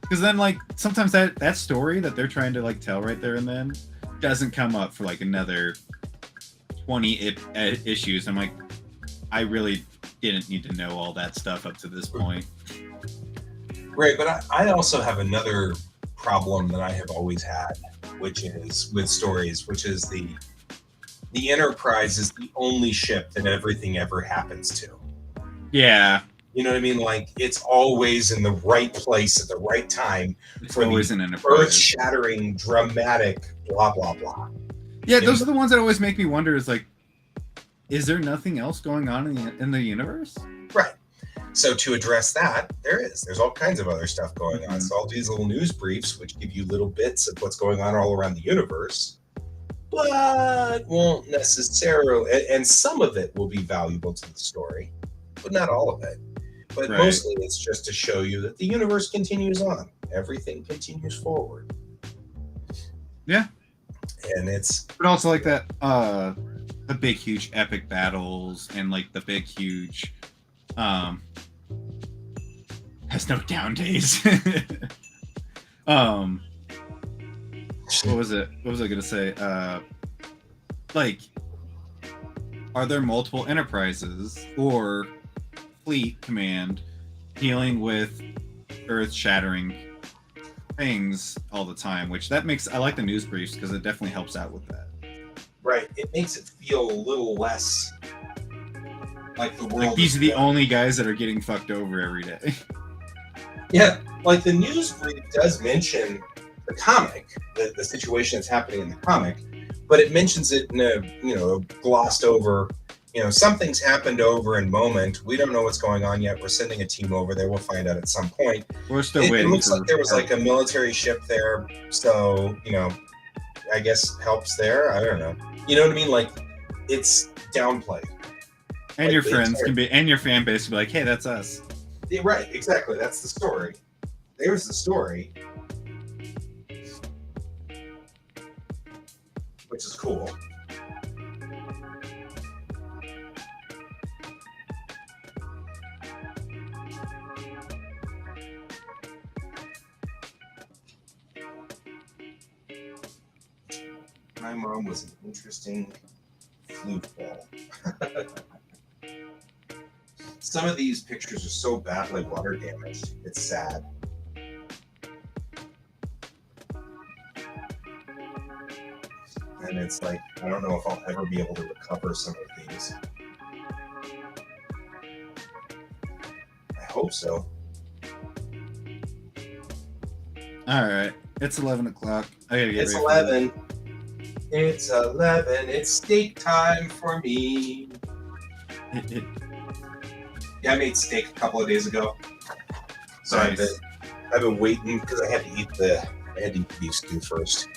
Because then like sometimes that story that they're trying to like tell right there and then doesn't come up for like another 20 issues. I'm like, I really didn't need to know all that stuff up to this point. Right, but I also have another problem that I have always had, which is with stories, which is the Enterprise is the only ship that everything ever happens to. Yeah. You know what I mean? Like, it's always in the right place at the right time. It's for always the an Enterprise. earth-shattering, dramatic, blah, blah, blah. Yeah, those are the ones that always make me wonder, is like, is there nothing else going on in the universe? Right. So to address that, there's all kinds of other stuff going on. So all these little news briefs, which give you little bits of what's going on all around the universe, but won't necessarily, and some of it will be valuable to the story, but not all of it. But mostly it's just to show you that the universe continues on. Everything continues forward. Yeah. And it's... But also like that, the big, huge epic battles and like the big, huge... has no down days. What was I gonna say? Like, are there multiple enterprises or fleet command dealing with earth-shattering things all the time? Which that makes, I like the news briefs because it definitely helps out with that. Right. It makes it feel a little less like the world. Like these are the only guys that are getting fucked over every day. Yeah, like the news brief does mention the comic, the situation that's happening in the comic, but it mentions it in a glossed over, something's happened over in moment. We don't know what's going on yet. We're sending a team over there. We'll find out at some point. We're still waiting. It looks like there was like a military ship there, so I guess helps there. I don't know. You know what I mean? Like, it's downplayed. And like your friends can be, and your fan base can be like, hey, that's us. Yeah, right, exactly. That's the story. There's the story. Which is cool. My mom was an interesting flute ball. Some of these pictures are so badly water damaged, it's sad. And it's like, I don't know if I'll ever be able to recover some of these. I hope so. Alright, it's 11 o'clock. I gotta get It's ready. 11. It's 11. It's steak time for me. Yeah, I made steak a couple of days ago. So nice. I've been waiting because I had to eat the beef stew first.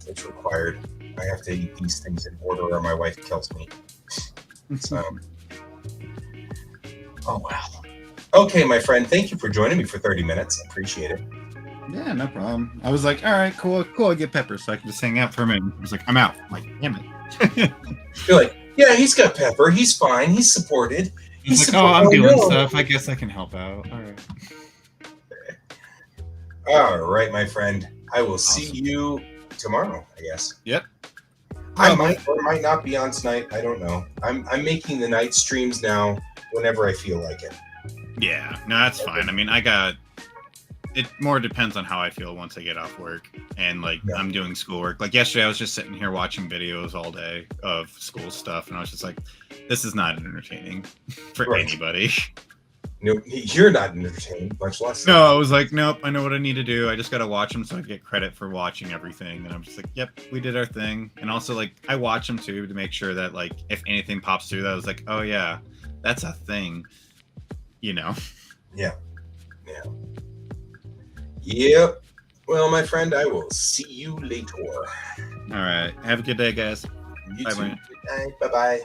It's required. I have to eat these things in order or my wife kills me. So, oh wow. Okay, my friend, thank you for joining me for 30 minutes. I appreciate it. Yeah, no problem. I was like, all right, cool. I get Pepper, so I can just hang out for a minute. I was like, I'm out. I'm like, damn it. You're like, yeah, he's got Pepper. He's fine. He's supported. He's like, oh, I'm doing stuff. I guess I can help out. All right. All right, my friend. I will see you tomorrow, I guess. Yep. I might or might not be on tonight. I don't know. I'm making the night streams now whenever I feel like it. Yeah, no, that's fine. I mean, it more depends on how I feel once I get off work and like I'm doing schoolwork. Like yesterday, I was just sitting here watching videos all day of school stuff, and I was just like, this is not entertaining for anybody. No, you're not entertained, much less. No, I was like, nope, I know what I need to do. I just got to watch them so I get credit for watching everything. And I'm just like, yep, we did our thing. And also, like, I watch them too to make sure that, like, if anything pops through that, I was like, oh, yeah, that's a thing, you know? Yeah. Yeah. Yep. Well, my friend, I will see you later. All right. Have a good day, guys. You Bye, too. man. Good night. Bye-bye.